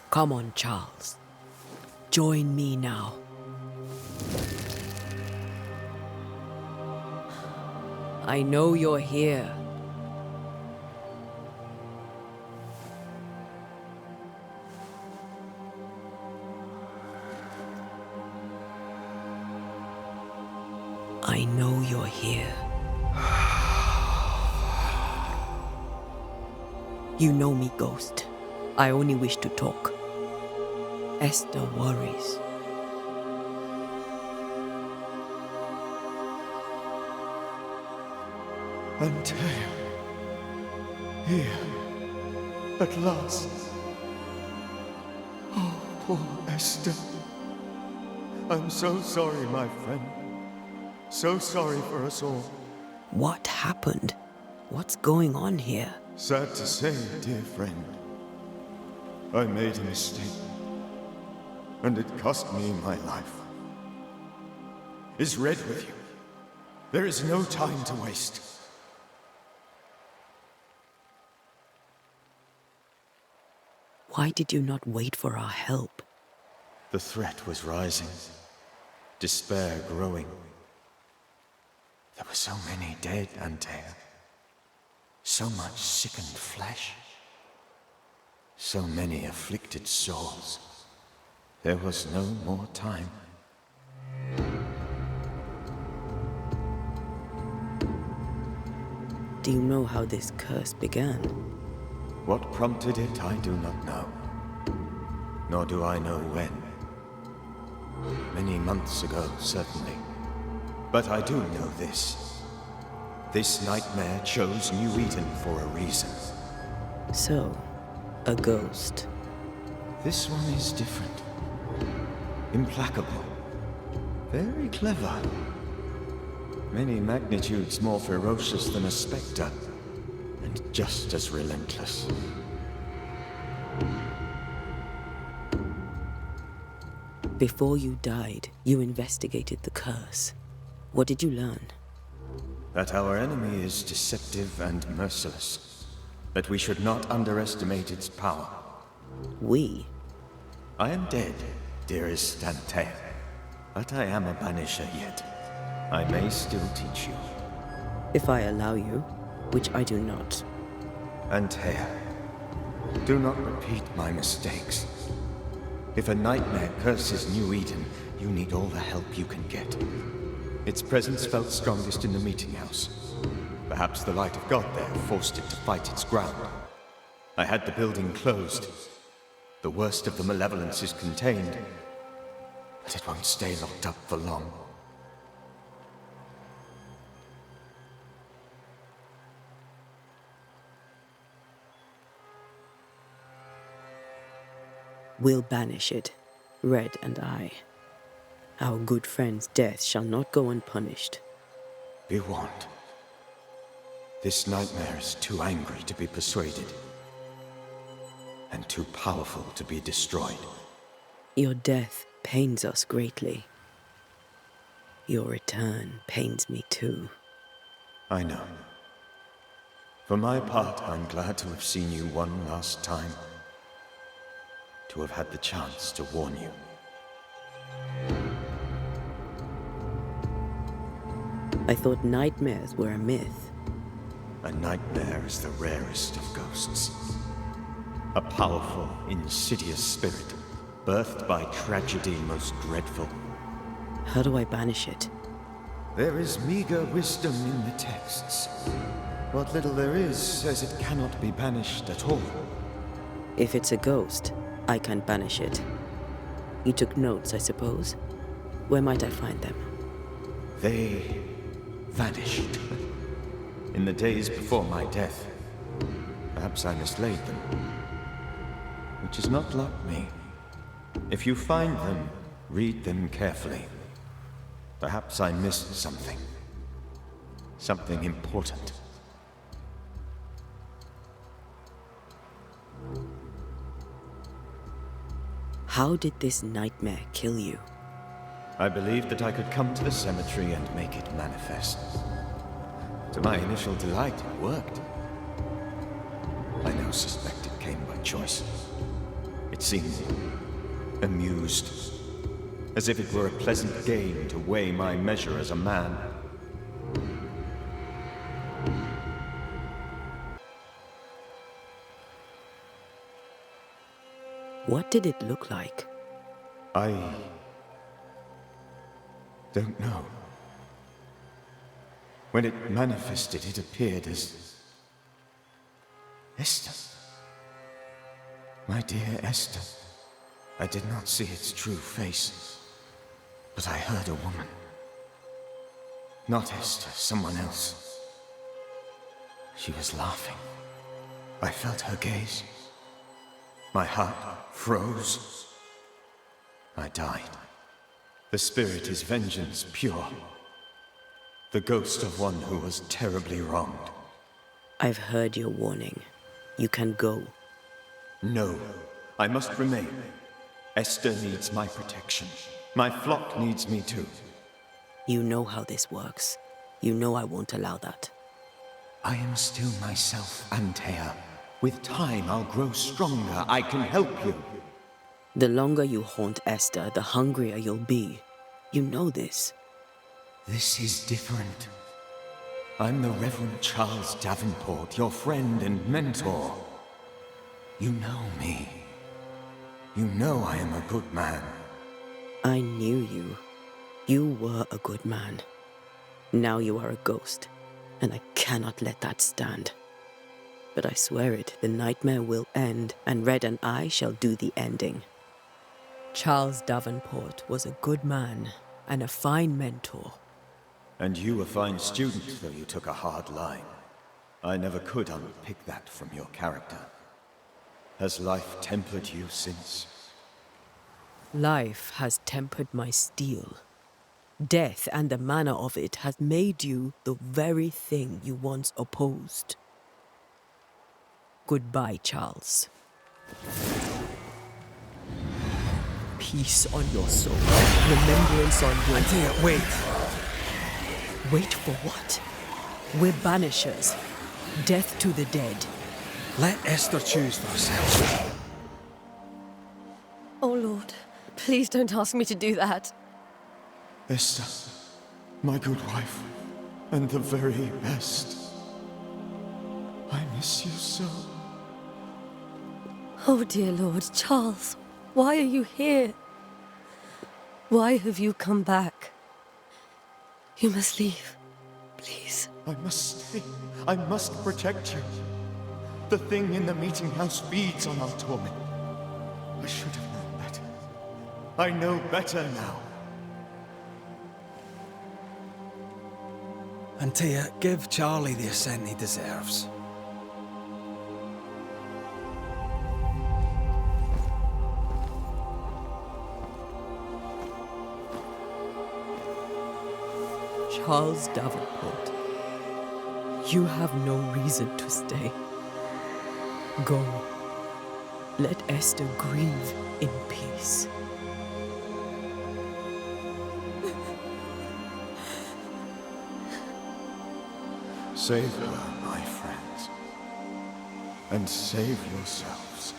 Speaker 3: Come on, Charles. Join me now. I know you're here. I know you're here. You know me, Ghost. I only wish to talk. Esther worries.
Speaker 6: Antea. Here. At last. Oh, poor Esther. I'm so sorry, my friend. So sorry for us all.
Speaker 3: What happened? What's going on here?
Speaker 6: Sad to say, dear friend. I made a mistake. And it cost me my life. Is Red with you? There is no time to waste.
Speaker 3: Why did you not wait for our help?
Speaker 4: The threat was rising. Despair growing. There were so many dead, Antea. So much sickened flesh. So many afflicted souls. There was no more time.
Speaker 3: Do you know how this curse began?
Speaker 4: What prompted it, I do not know. Nor do I know when. Many months ago, certainly. But I do know this. This nightmare chose New Eden for a reason.
Speaker 3: So, a ghost.
Speaker 4: This one is different. Implacable. Very clever. Many magnitudes more ferocious than a spectre. And just as relentless.
Speaker 3: Before you died, you investigated the curse. What did you learn?
Speaker 4: That our enemy is deceptive and merciless. That we should not underestimate its power.
Speaker 3: We?
Speaker 4: I am dead, dearest Antea. But I am a Banisher yet. I may still teach you.
Speaker 3: If I allow you, which I do not.
Speaker 4: Antea, do not repeat my mistakes. If a nightmare curses New Eden, you need all the help you can get. Its presence felt strongest in the meeting house. Perhaps the light of God there forced it to fight its ground. I had the building closed. The worst of the malevolence is contained, but it won't stay locked up for long.
Speaker 3: We'll banish it, Red and I. Our good friend's death shall not go unpunished.
Speaker 4: Be warned. This nightmare is too angry to be persuaded, and too powerful to be destroyed.
Speaker 3: Your death pains us greatly. Your return pains me too.
Speaker 4: I know. For my part, I'm glad to have seen you one last time. To have had the chance to warn you.
Speaker 3: I thought nightmares were a myth.
Speaker 4: A nightmare is the rarest of ghosts. A powerful, insidious spirit, birthed by tragedy most dreadful.
Speaker 3: How do I banish it?
Speaker 4: There is meager wisdom in the texts. What little there is says it cannot be banished at all.
Speaker 3: If it's a ghost, I can't banish it. You took notes, I suppose? Where might I find them?
Speaker 4: They vanished. In the days before my death. Perhaps I mislaid them. Which is not like me. If you find them, read them carefully. Perhaps I missed something. Something important.
Speaker 3: How did this nightmare kill you?
Speaker 4: I believed that I could come to the cemetery and make it manifest. To my initial delight, it worked. I now suspect it came by choice. It seemed amused, as if it were a pleasant game to weigh my measure as a man.
Speaker 3: What did it look like?
Speaker 4: I don't know. When it manifested, it appeared as Esther. My dear Esther. I did not see its true face, but I heard a woman. Not Esther, someone else. She was laughing. I felt her gaze. My heart froze. I died. The spirit is vengeance pure. The ghost of one who was terribly wronged.
Speaker 3: I've heard your warning. You can go.
Speaker 4: No, I must remain. Esther needs my protection. My flock needs me too.
Speaker 3: You know how this works. You know I won't allow that.
Speaker 4: I am still myself, Antea. With time, I'll grow stronger. I can help you.
Speaker 3: The longer you haunt Esther, the hungrier you'll be. You know this.
Speaker 4: This is different. I'm the Reverend Charles Davenport, your friend and mentor. You know me. You know I am a good man.
Speaker 3: I knew you. You were a good man. Now you are a ghost, and I cannot let that stand. But I swear it, the nightmare will end, and Red and I shall do the ending. Charles Davenport was a good man and a fine mentor.
Speaker 4: And you a fine student, though you took a hard line. I never could unpick that from your character. Has life tempered you since?
Speaker 3: Life has tempered my steel. Death and the manner of it has made you the very thing you once opposed. Goodbye, Charles. Peace on your soul. Remembrance on your...
Speaker 2: Antea, wait.
Speaker 3: Wait for what? We're banishers. Death to the dead.
Speaker 2: Let Esther choose for herself.
Speaker 9: Oh, Lord, please don't ask me to do that.
Speaker 4: Esther, my good wife, and the very best. I miss you so.
Speaker 9: Oh, dear Lord, Charles, why are you here? Why have you come back? You must leave, please.
Speaker 4: I must stay. I must protect you. The thing in the meeting house feeds on our torment. I should have known better. I know better now.
Speaker 2: Antea, give Charlie the ascent he deserves.
Speaker 3: Charles Davenport, you have no reason to stay. Go. Let Esther grieve in peace.
Speaker 4: Save her, my friends. And save yourselves.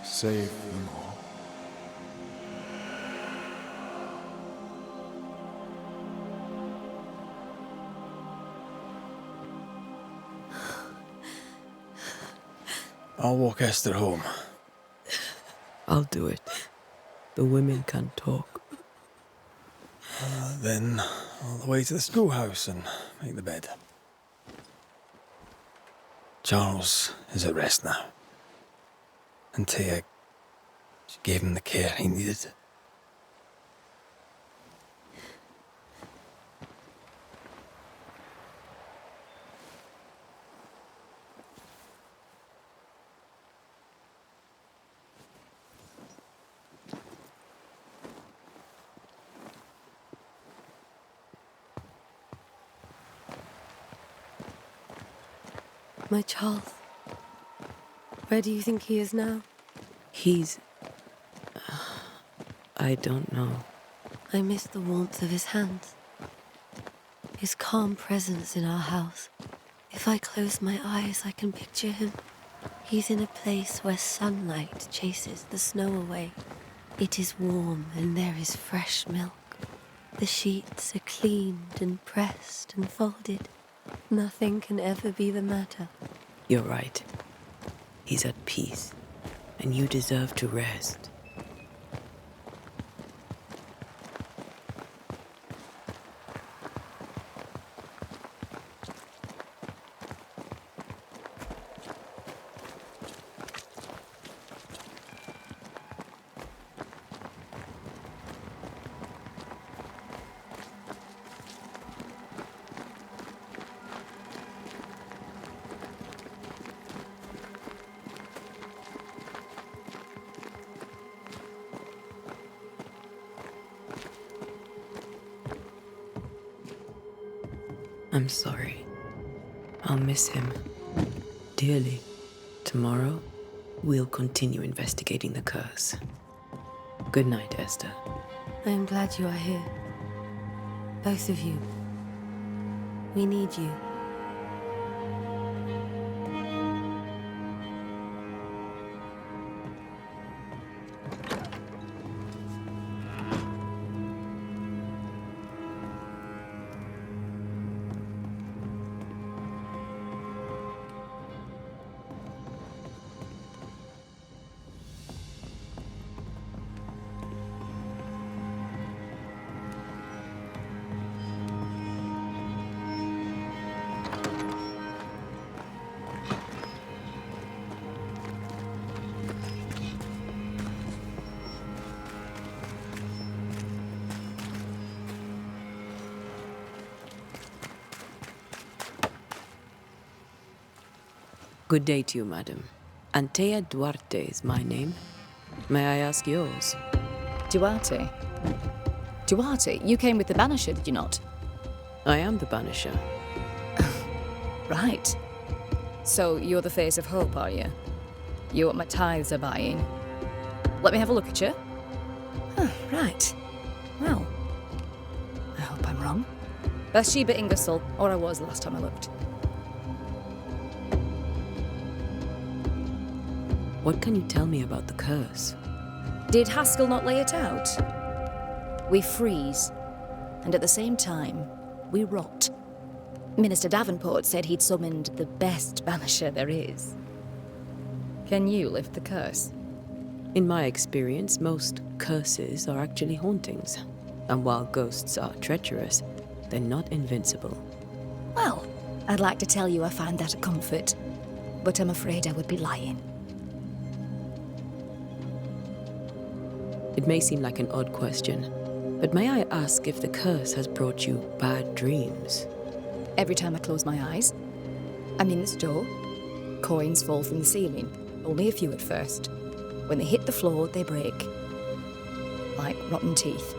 Speaker 4: Save them all.
Speaker 2: I'll walk Esther home.
Speaker 3: I'll do it. The women can talk.
Speaker 2: Then all the way to the schoolhouse and make the bed. Charles is at rest now. Antea, she gave him the care he needed.
Speaker 9: My Charles. Where do you think he is now?
Speaker 3: He's... I don't know.
Speaker 9: I miss the warmth of his hands. His calm presence in our house. If I close my eyes, I can picture him. He's in a place where sunlight chases the snow away. It is warm and there is fresh milk. The sheets are cleaned and pressed and folded. Nothing can ever be the matter.
Speaker 3: You're right. He's at peace, and you deserve to rest. I'm sorry. I'll miss him dearly. Tomorrow, we'll continue investigating the curse. Good night, Esther.
Speaker 9: I am glad you are here. Both of you. We need you.
Speaker 3: Good day to you, madam. Antea Duarte is my name. May I ask yours?
Speaker 13: Duarte? Duarte, you came with the Banisher, did you not?
Speaker 3: I am the Banisher.
Speaker 13: Right. So you're the face of hope, are you? You're what my tithes are buying. Let me have a look at you. Huh, right. Well, I hope I'm wrong. Bathsheba Ingersoll, or I was last time I looked.
Speaker 3: What can you tell me about the curse?
Speaker 13: Did Haskell not lay it out? We freeze, and at the same time, we rot. Minister Davenport said he'd summoned the best banisher there is. Can you lift the curse?
Speaker 3: In my experience, most curses are actually hauntings. And while ghosts are treacherous, they're not invincible.
Speaker 13: Well, I'd like to tell you I find that a comfort, but I'm afraid I would be lying.
Speaker 3: It may seem like an odd question, but may I ask if the curse has brought you bad dreams?
Speaker 13: Every time I close my eyes, I'm in the store. Coins fall from the ceiling, only a few at first. When they hit the floor, they break. Like rotten teeth.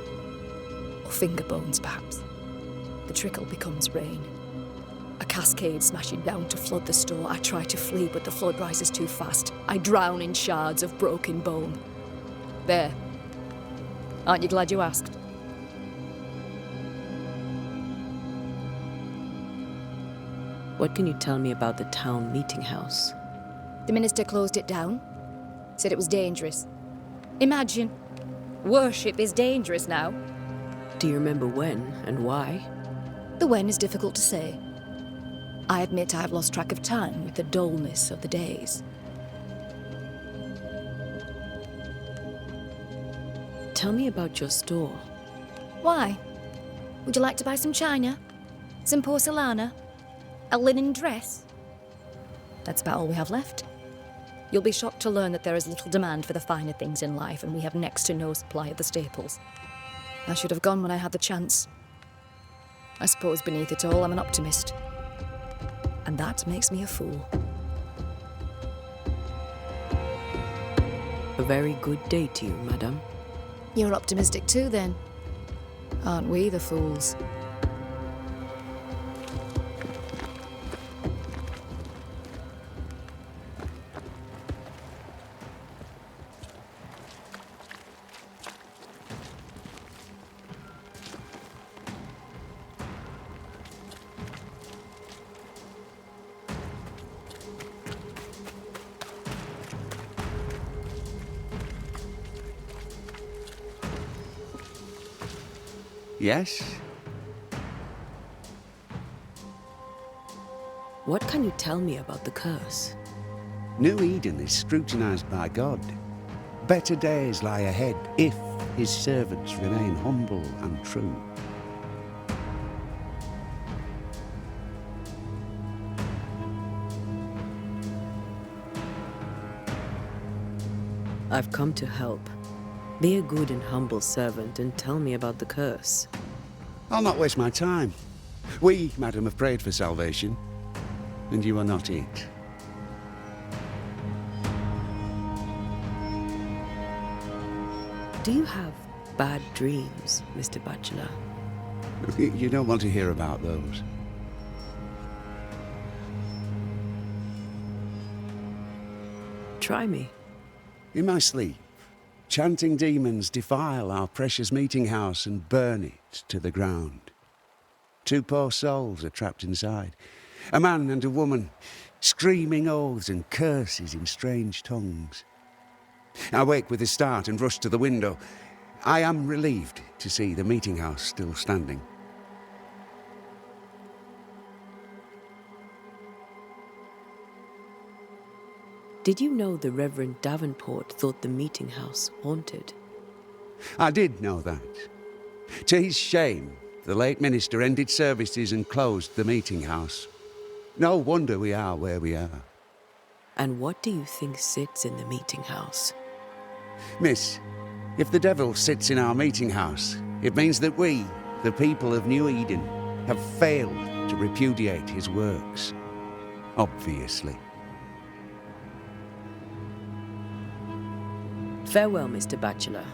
Speaker 13: Or finger bones, perhaps. The trickle becomes rain. A cascade smashing down to flood the store. I try to flee, but the flood rises too fast. I drown in shards of broken bone. There. Aren't you glad you asked?
Speaker 3: What can you tell me about the town meeting house?
Speaker 13: The minister closed it down. Said it was dangerous. Imagine. Worship is dangerous now.
Speaker 3: Do you remember when and why?
Speaker 13: The when is difficult to say. I admit I have lost track of time with the dullness of the days.
Speaker 3: Tell me about your store.
Speaker 13: Why? Would you like to buy some china? Some porcelana? A linen dress? That's about all we have left. You'll be shocked to learn that there is little demand for the finer things in life, and we have next to no supply of the staples. I should have gone when I had the chance. I suppose beneath it all, I'm an optimist. And that makes me a fool.
Speaker 3: A very good day to you, madame.
Speaker 13: You're optimistic too, then. Aren't we the fools?
Speaker 5: Yes?
Speaker 3: What can you tell me about the curse?
Speaker 5: New Eden is scrutinized by God. Better days lie ahead if his servants remain humble and true.
Speaker 3: I've come to help. Be a good and humble servant and tell me about the curse.
Speaker 5: I'll not waste my time. We, madam, have prayed for salvation, and you are not it.
Speaker 3: Do you have bad dreams, Mr. Bachelor?
Speaker 5: You don't want to hear about those.
Speaker 3: Try me.
Speaker 5: In my sleep, chanting demons defile our precious meeting house and burn it to the ground. 2 poor souls are trapped inside. A man and a woman, screaming oaths and curses in strange tongues. I wake with a start and rush to the window. I am relieved to see the meeting house still standing.
Speaker 3: Did you know the Reverend Davenport thought the meeting house haunted?
Speaker 5: I did know that. To his shame, the late minister ended services and closed the meeting house. No wonder we are where we are.
Speaker 3: And what do you think sits in the meeting house?
Speaker 5: Miss, if the devil sits in our meeting house, it means that we, the people of New Eden, have failed to repudiate his works. Obviously.
Speaker 3: Farewell, Mr. Bachelor,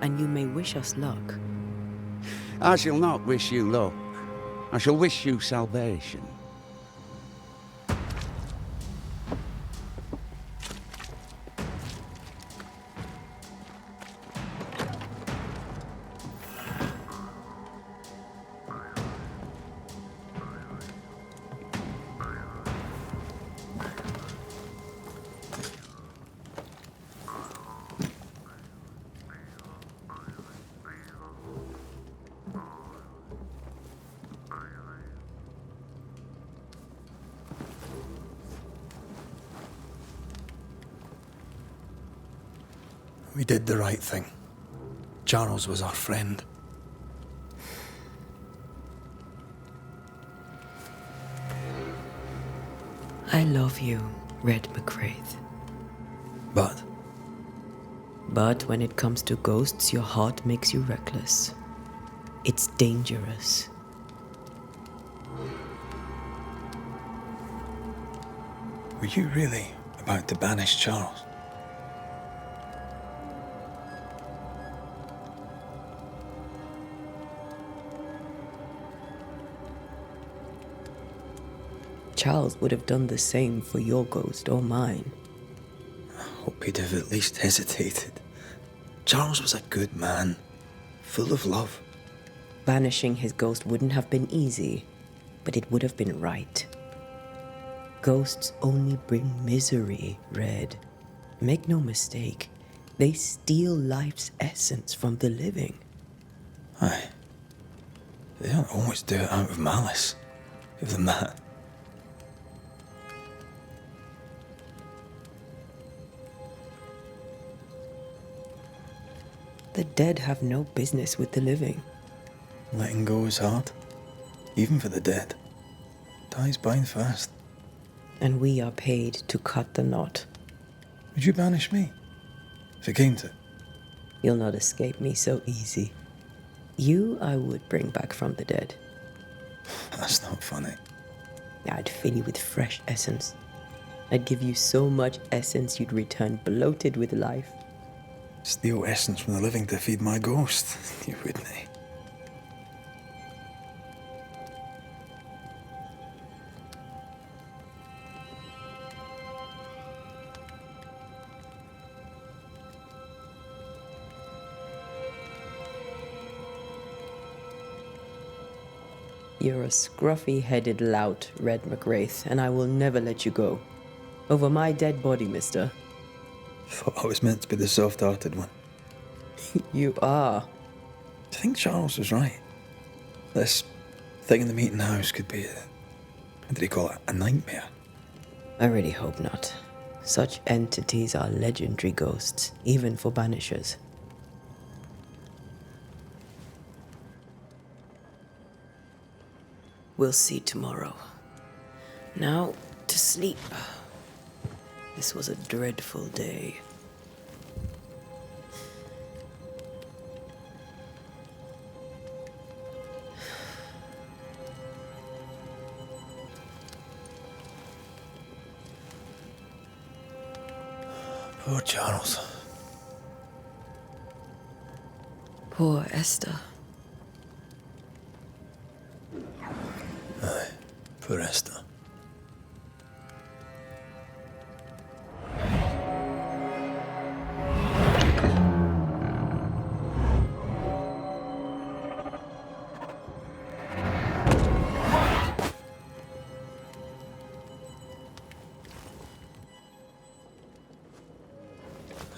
Speaker 3: and you may wish us luck.
Speaker 5: I shall not wish you luck. I shall wish you salvation.
Speaker 2: We did the right thing. Charles was our friend.
Speaker 3: I love you, Red McCraith.
Speaker 2: But
Speaker 3: But when it comes to ghosts, your heart makes you reckless. It's dangerous.
Speaker 2: were you really about to banish Charles?
Speaker 3: Charles would have done the same for your ghost or mine.
Speaker 2: I hope he'd have at least hesitated. Charles was a good man, full of love.
Speaker 3: Banishing his ghost wouldn't have been easy, but it would have been right. Ghosts only bring misery, Red. Make no mistake, they steal life's essence from the living.
Speaker 2: Aye. They don't always do it out of malice. Give them that.
Speaker 3: The dead have no business with the living.
Speaker 2: Letting go is hard, even for the dead. Ties bind fast.
Speaker 3: And we are paid to cut the knot.
Speaker 2: Would you banish me? If it came to it?
Speaker 3: You'll not escape me so easy. You I would bring back from the dead.
Speaker 2: That's not funny.
Speaker 3: I'd fill you with fresh essence. I'd give you so much essence you'd return bloated with life.
Speaker 2: Steal essence from the living to feed my ghost. You wouldn't.
Speaker 3: You're a scruffy-headed lout, Red McWraith, and I will never let you go. Over my dead body, mister.
Speaker 2: Thought I was meant to be the soft-hearted one.
Speaker 3: You are.
Speaker 2: I think Charles was right. This thing in the meeting house could be what did he call it? A nightmare?
Speaker 3: I really hope not. Such entities are legendary ghosts, even for Banishers. We'll see tomorrow. Now, to sleep. This was a dreadful day.
Speaker 2: Poor Charles.
Speaker 3: Poor Esther.
Speaker 2: Aye, poor Esther.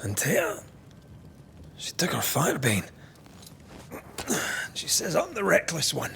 Speaker 2: And Taya, she took her firebane. She says I'm the reckless one.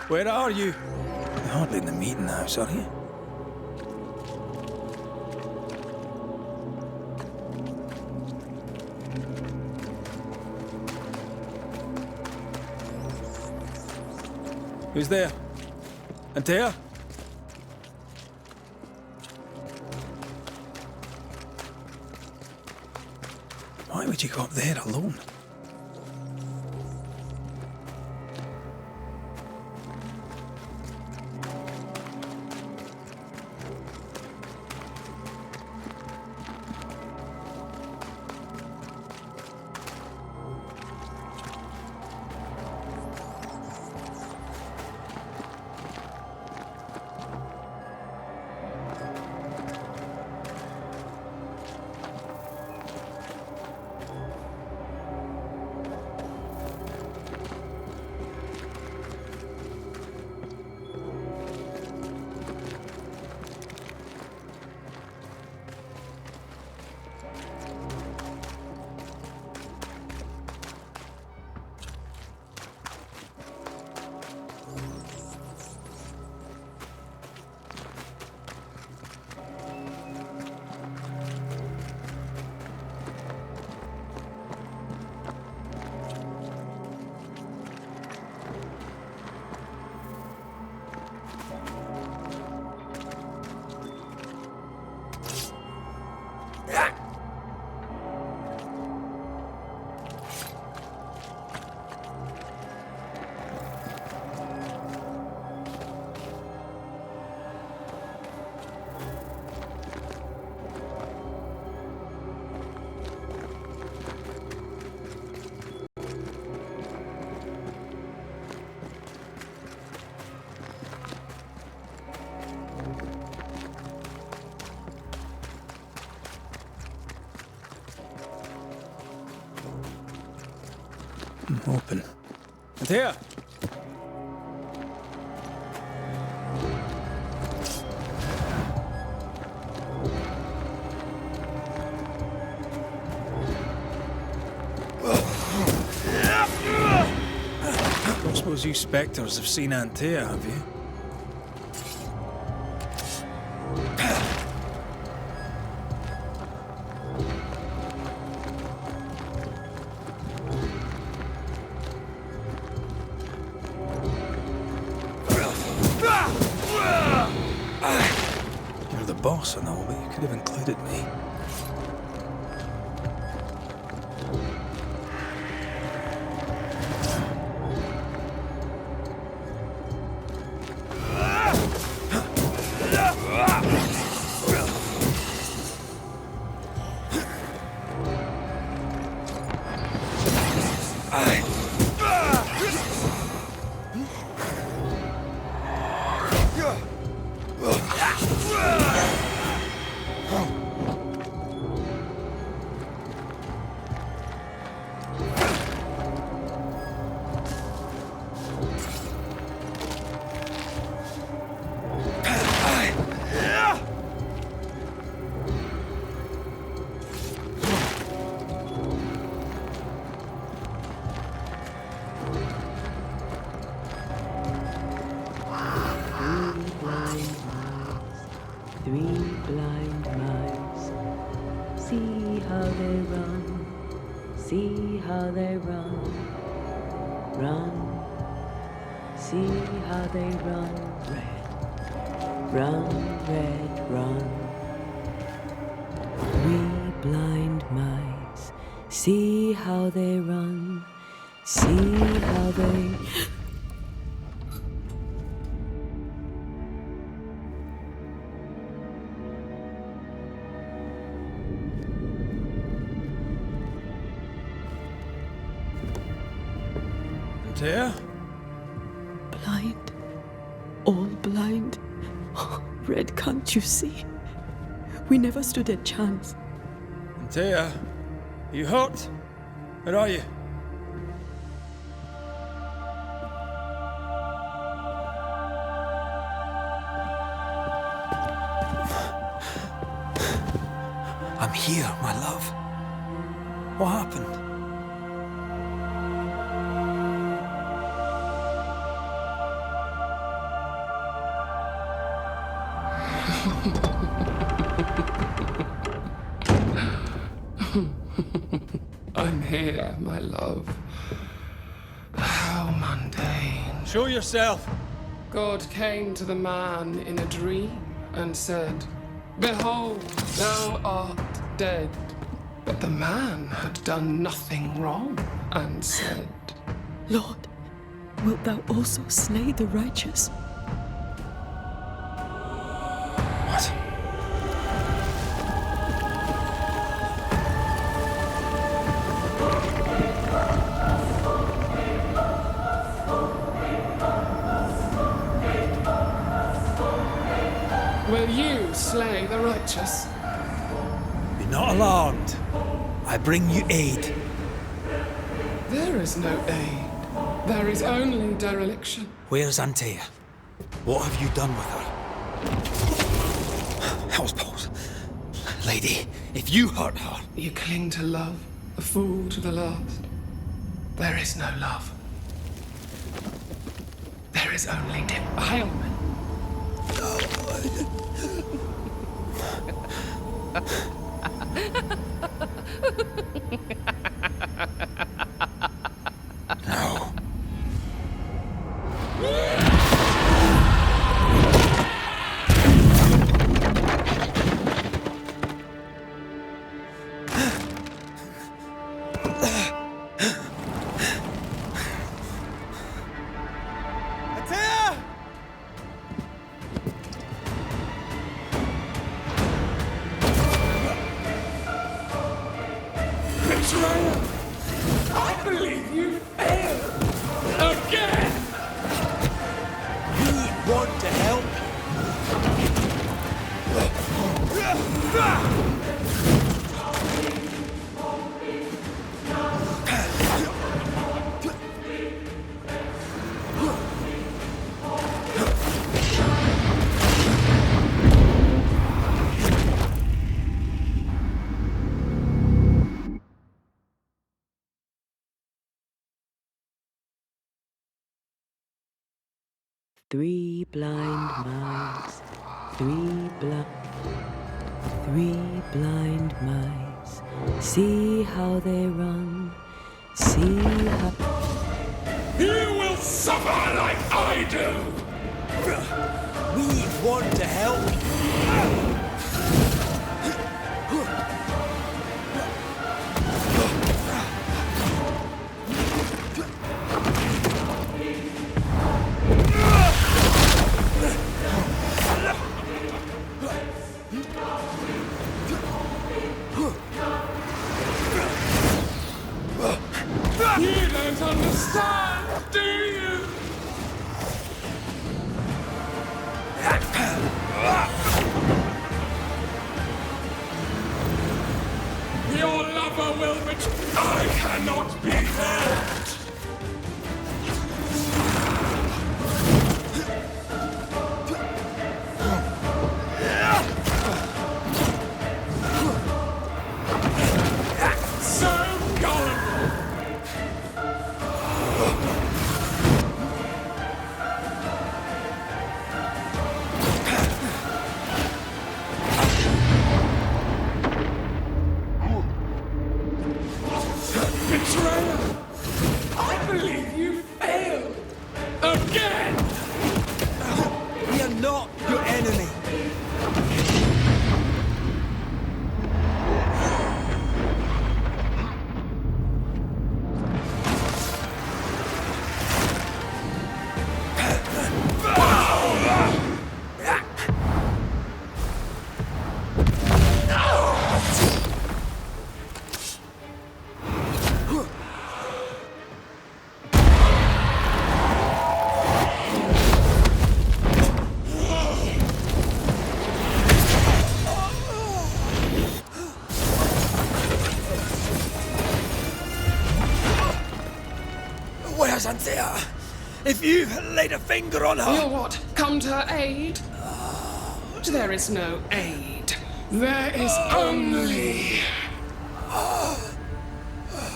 Speaker 1: Where are you?
Speaker 2: You're hardly in the meeting house, are you?
Speaker 1: Who's there? Antea?
Speaker 2: Why would you go up there alone? I'm hoping.
Speaker 7: And here.
Speaker 2: Don't suppose you spectres have seen Antea, have you? You're the boss and all, but you could have included me.
Speaker 3: Three blind mice. See how they run. See how they run. Run. See how they run. Red. Run, red, run. Three blind mice. See how they run. See how they...
Speaker 2: Antea?
Speaker 3: Blind. All blind. Red, can't you see? We never stood a chance.
Speaker 2: Antea, are you hurt? Where are you? I'm here, my love. What happened?
Speaker 14: I'm here, my love. How mundane.
Speaker 2: Show yourself.
Speaker 14: God came to the man in a dream and said, "Behold, thou art dead." But the man had done nothing wrong and said,
Speaker 3: Lord, wilt thou also slay the righteous?
Speaker 2: What?
Speaker 14: Will you slay the righteous?
Speaker 2: Be not alarmed. I bring you aid.
Speaker 14: There is no aid. There is only dereliction.
Speaker 2: Where's Antea? What have you done with her? Hell's balls. Lady, if you hurt her...
Speaker 14: You cling to love, a fool to the last. There is no love. There is only defilement.
Speaker 2: No.
Speaker 14: I believe you failed again.
Speaker 2: We want to help.
Speaker 3: 3 blind mice, 3 blind mice. See how they run, see how...
Speaker 11: You will suffer like I do!
Speaker 1: We want to help.
Speaker 14: You don't understand, do you? Your lover will betray. I cannot be helped. So gullible. Betrayer! I believe you failed! Again!
Speaker 1: We are not your enemy.
Speaker 2: Where's Anthea? If you've laid a finger on her...
Speaker 14: You'll what? Come to her aid? There is no aid. There is only...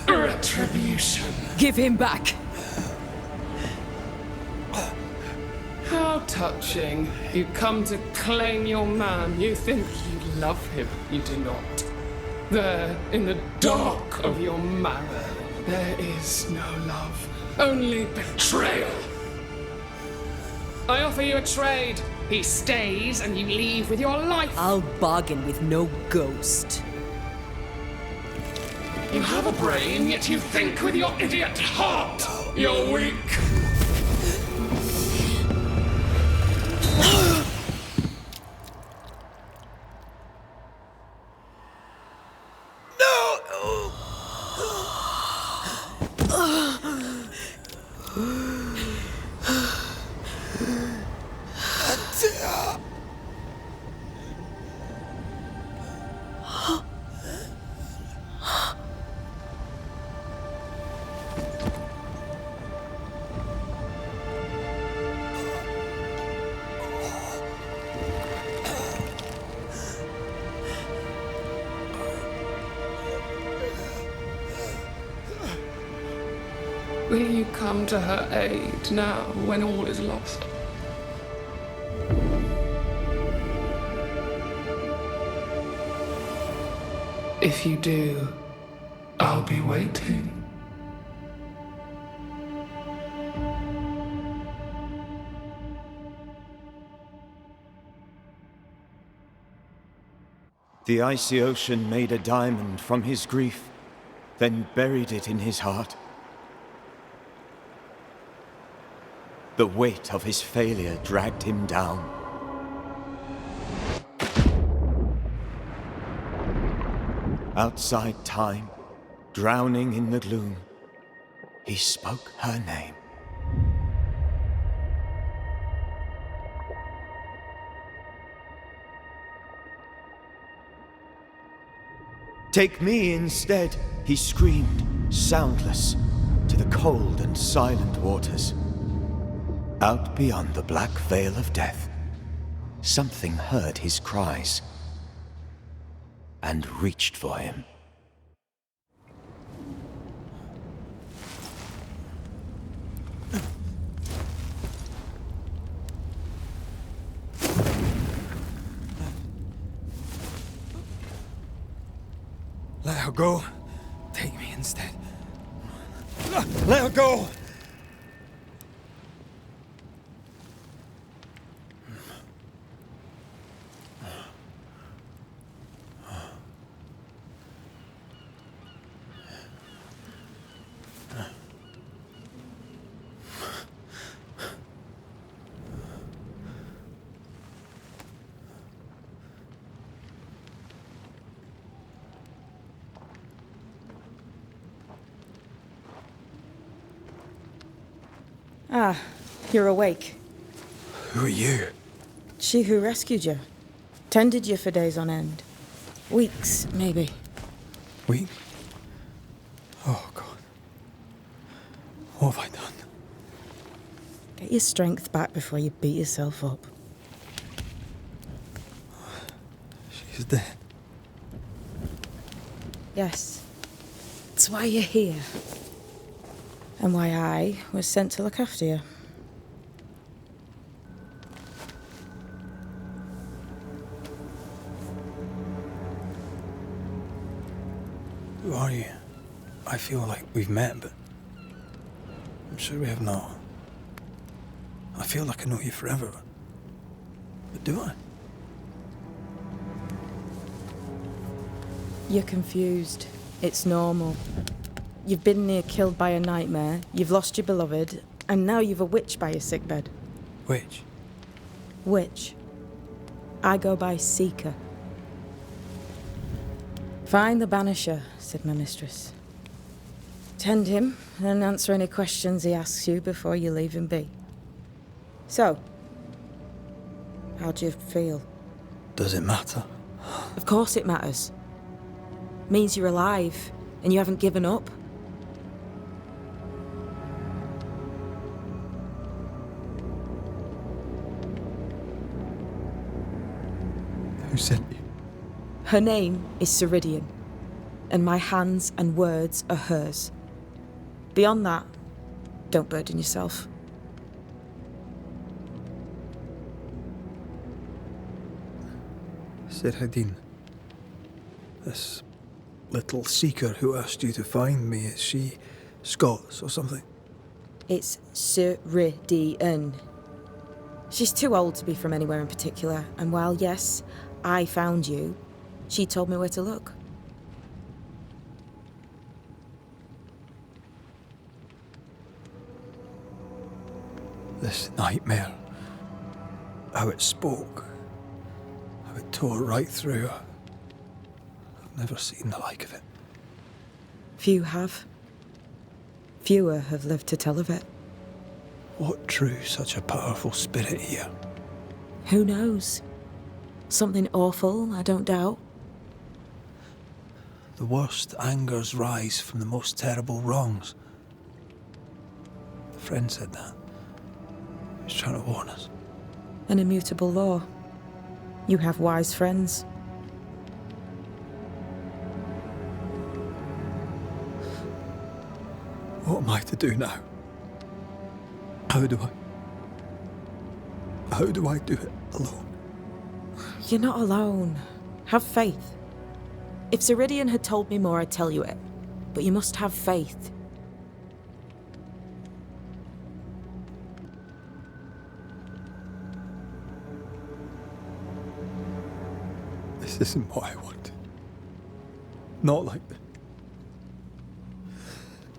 Speaker 14: retribution.
Speaker 12: Give him back.
Speaker 14: How touching. You come to claim your man. You think you love him. You do not. There, in the dark of your marrow, there is no love. Only betrayal. I offer you a trade. He stays and you leave with your life.
Speaker 12: I'll bargain with no ghost.
Speaker 14: You have a brain, yet you think with your idiot heart. You're weak. Will you come to her aid now, when all is lost? If you do, I'll be waiting.
Speaker 4: The icy ocean made a diamond from his grief, then buried it in his heart. The weight of his failure dragged him down. Outside time, drowning in the gloom, he spoke her name. Take me instead, he screamed, soundless, to the cold and silent waters. Out beyond the black veil of death, something heard his cries and reached for him.
Speaker 2: Let her go. Take me instead. Let her go!
Speaker 15: Ah, you're awake.
Speaker 2: Who are you?
Speaker 15: She who rescued you. Tended you for days on end. Weeks, maybe.
Speaker 2: Weak? Oh, God. What have I done?
Speaker 15: Get your strength back before you beat yourself up.
Speaker 2: She's dead.
Speaker 15: Yes. That's why you're here. And why I was sent to look after you.
Speaker 2: Who are you? I feel like we've met, but I'm sure we have not. I feel like I know you forever, but do I?
Speaker 15: You're confused. It's normal. You've been near killed by a nightmare, you've lost your beloved, and now you've a witch by your sickbed.
Speaker 2: Witch?
Speaker 15: Witch. I go by Seeker. Find the Banisher, said my mistress. Tend him, and answer any questions he asks you before you leave him be. So, how do you feel?
Speaker 2: Does it matter?
Speaker 15: Of course it matters. Means you're alive, and you haven't given up.
Speaker 2: Who sent you?
Speaker 15: Her name is Ceridian, and my hands and words are hers. Beyond that, don't burden yourself.
Speaker 2: Ceridian. This little seeker who asked you to find me, is she Scots or something?
Speaker 15: It's Ceridian. She's too old to be from anywhere in particular, and while yes, I found you, she told me where to look.
Speaker 2: This nightmare, how it spoke, how it tore right through her. I've never seen the like of it.
Speaker 15: Few have. Fewer have lived to tell of it.
Speaker 2: What drew such a powerful spirit here?
Speaker 15: Who knows? Something awful, I don't doubt.
Speaker 2: The worst angers rise from the most terrible wrongs. The friend said that. He was trying to warn us.
Speaker 15: An immutable law. You have wise friends.
Speaker 2: What am I to do now? How do I do it alone?
Speaker 15: You're not alone. Have faith. If Ceridian had told me more, I'd tell you it. But you must have faith.
Speaker 2: This isn't what I want. Not like this.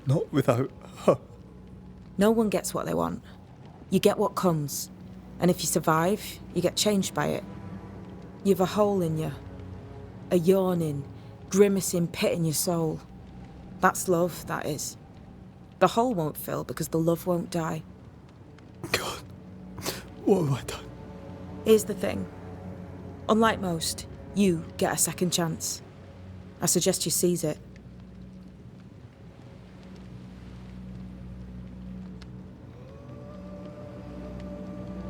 Speaker 2: Not without her.
Speaker 15: No one gets what they want. You get what comes. And if you survive, you get changed by it. You've a hole in you. A yawning, grimacing pit in your soul. That's love, that is. The hole won't fill because the love won't die.
Speaker 2: God, what have I done?
Speaker 15: Here's the thing. Unlike most, you get a second chance. I suggest you seize it.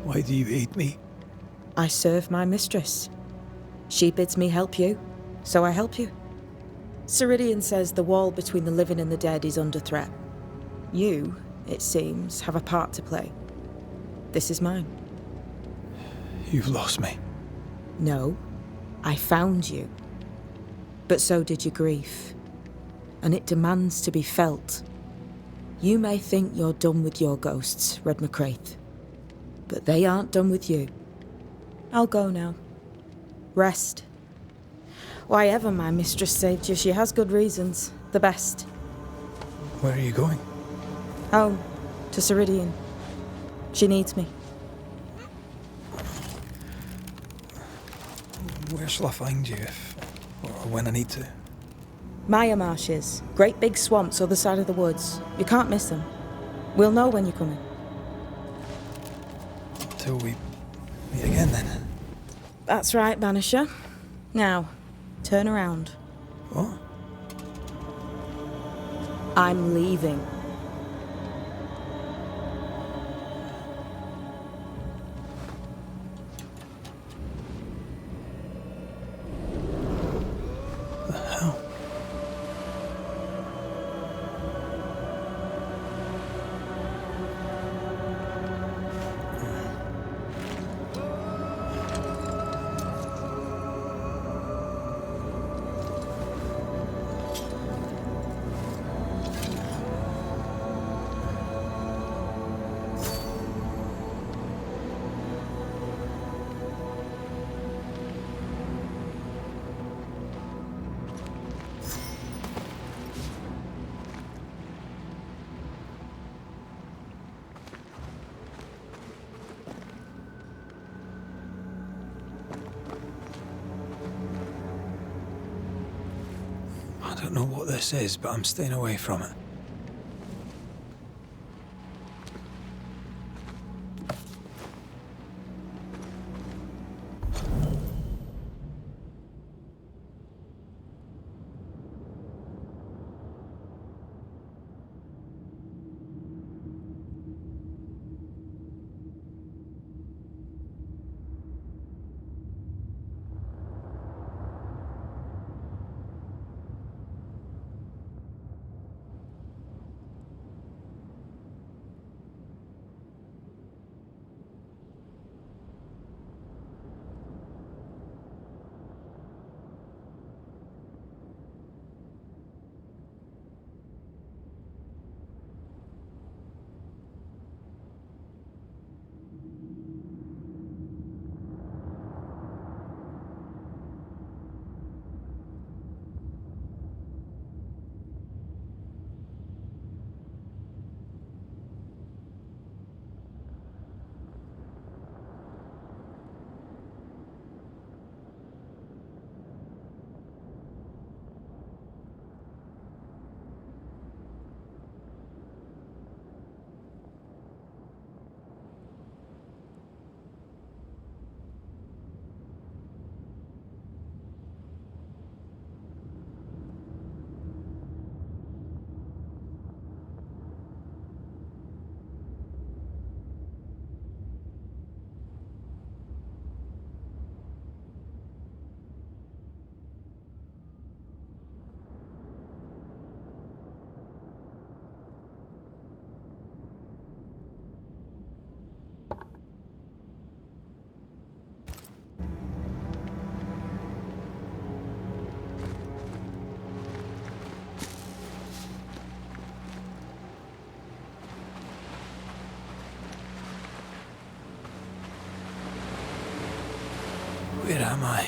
Speaker 2: Why do you aid me?
Speaker 15: I serve my mistress. She bids me help you, so I help you. Ceridian says the wall between the living and the dead is under threat. You, it seems, have a part to play. This is mine.
Speaker 2: You've lost me.
Speaker 15: No, I found you. But so did your grief. And it demands to be felt. You may think you're done with your ghosts, Red McCraith. But they aren't done with you. I'll go now. Rest. Why ever my mistress saved you, she has good reasons. The best.
Speaker 2: Where are you going?
Speaker 15: Home. To Ceridian. She needs me.
Speaker 2: Where shall I find you if... or when I need to?
Speaker 15: Maya Marshes. Great big swamps other side of the woods. You can't miss them. We'll know when you're coming.
Speaker 2: Till we meet again, then.
Speaker 15: That's right, Banisher. Now, turn around.
Speaker 2: What?
Speaker 15: I'm leaving.
Speaker 2: The hell? I don't know what this is, but I'm staying away from it. Where am I?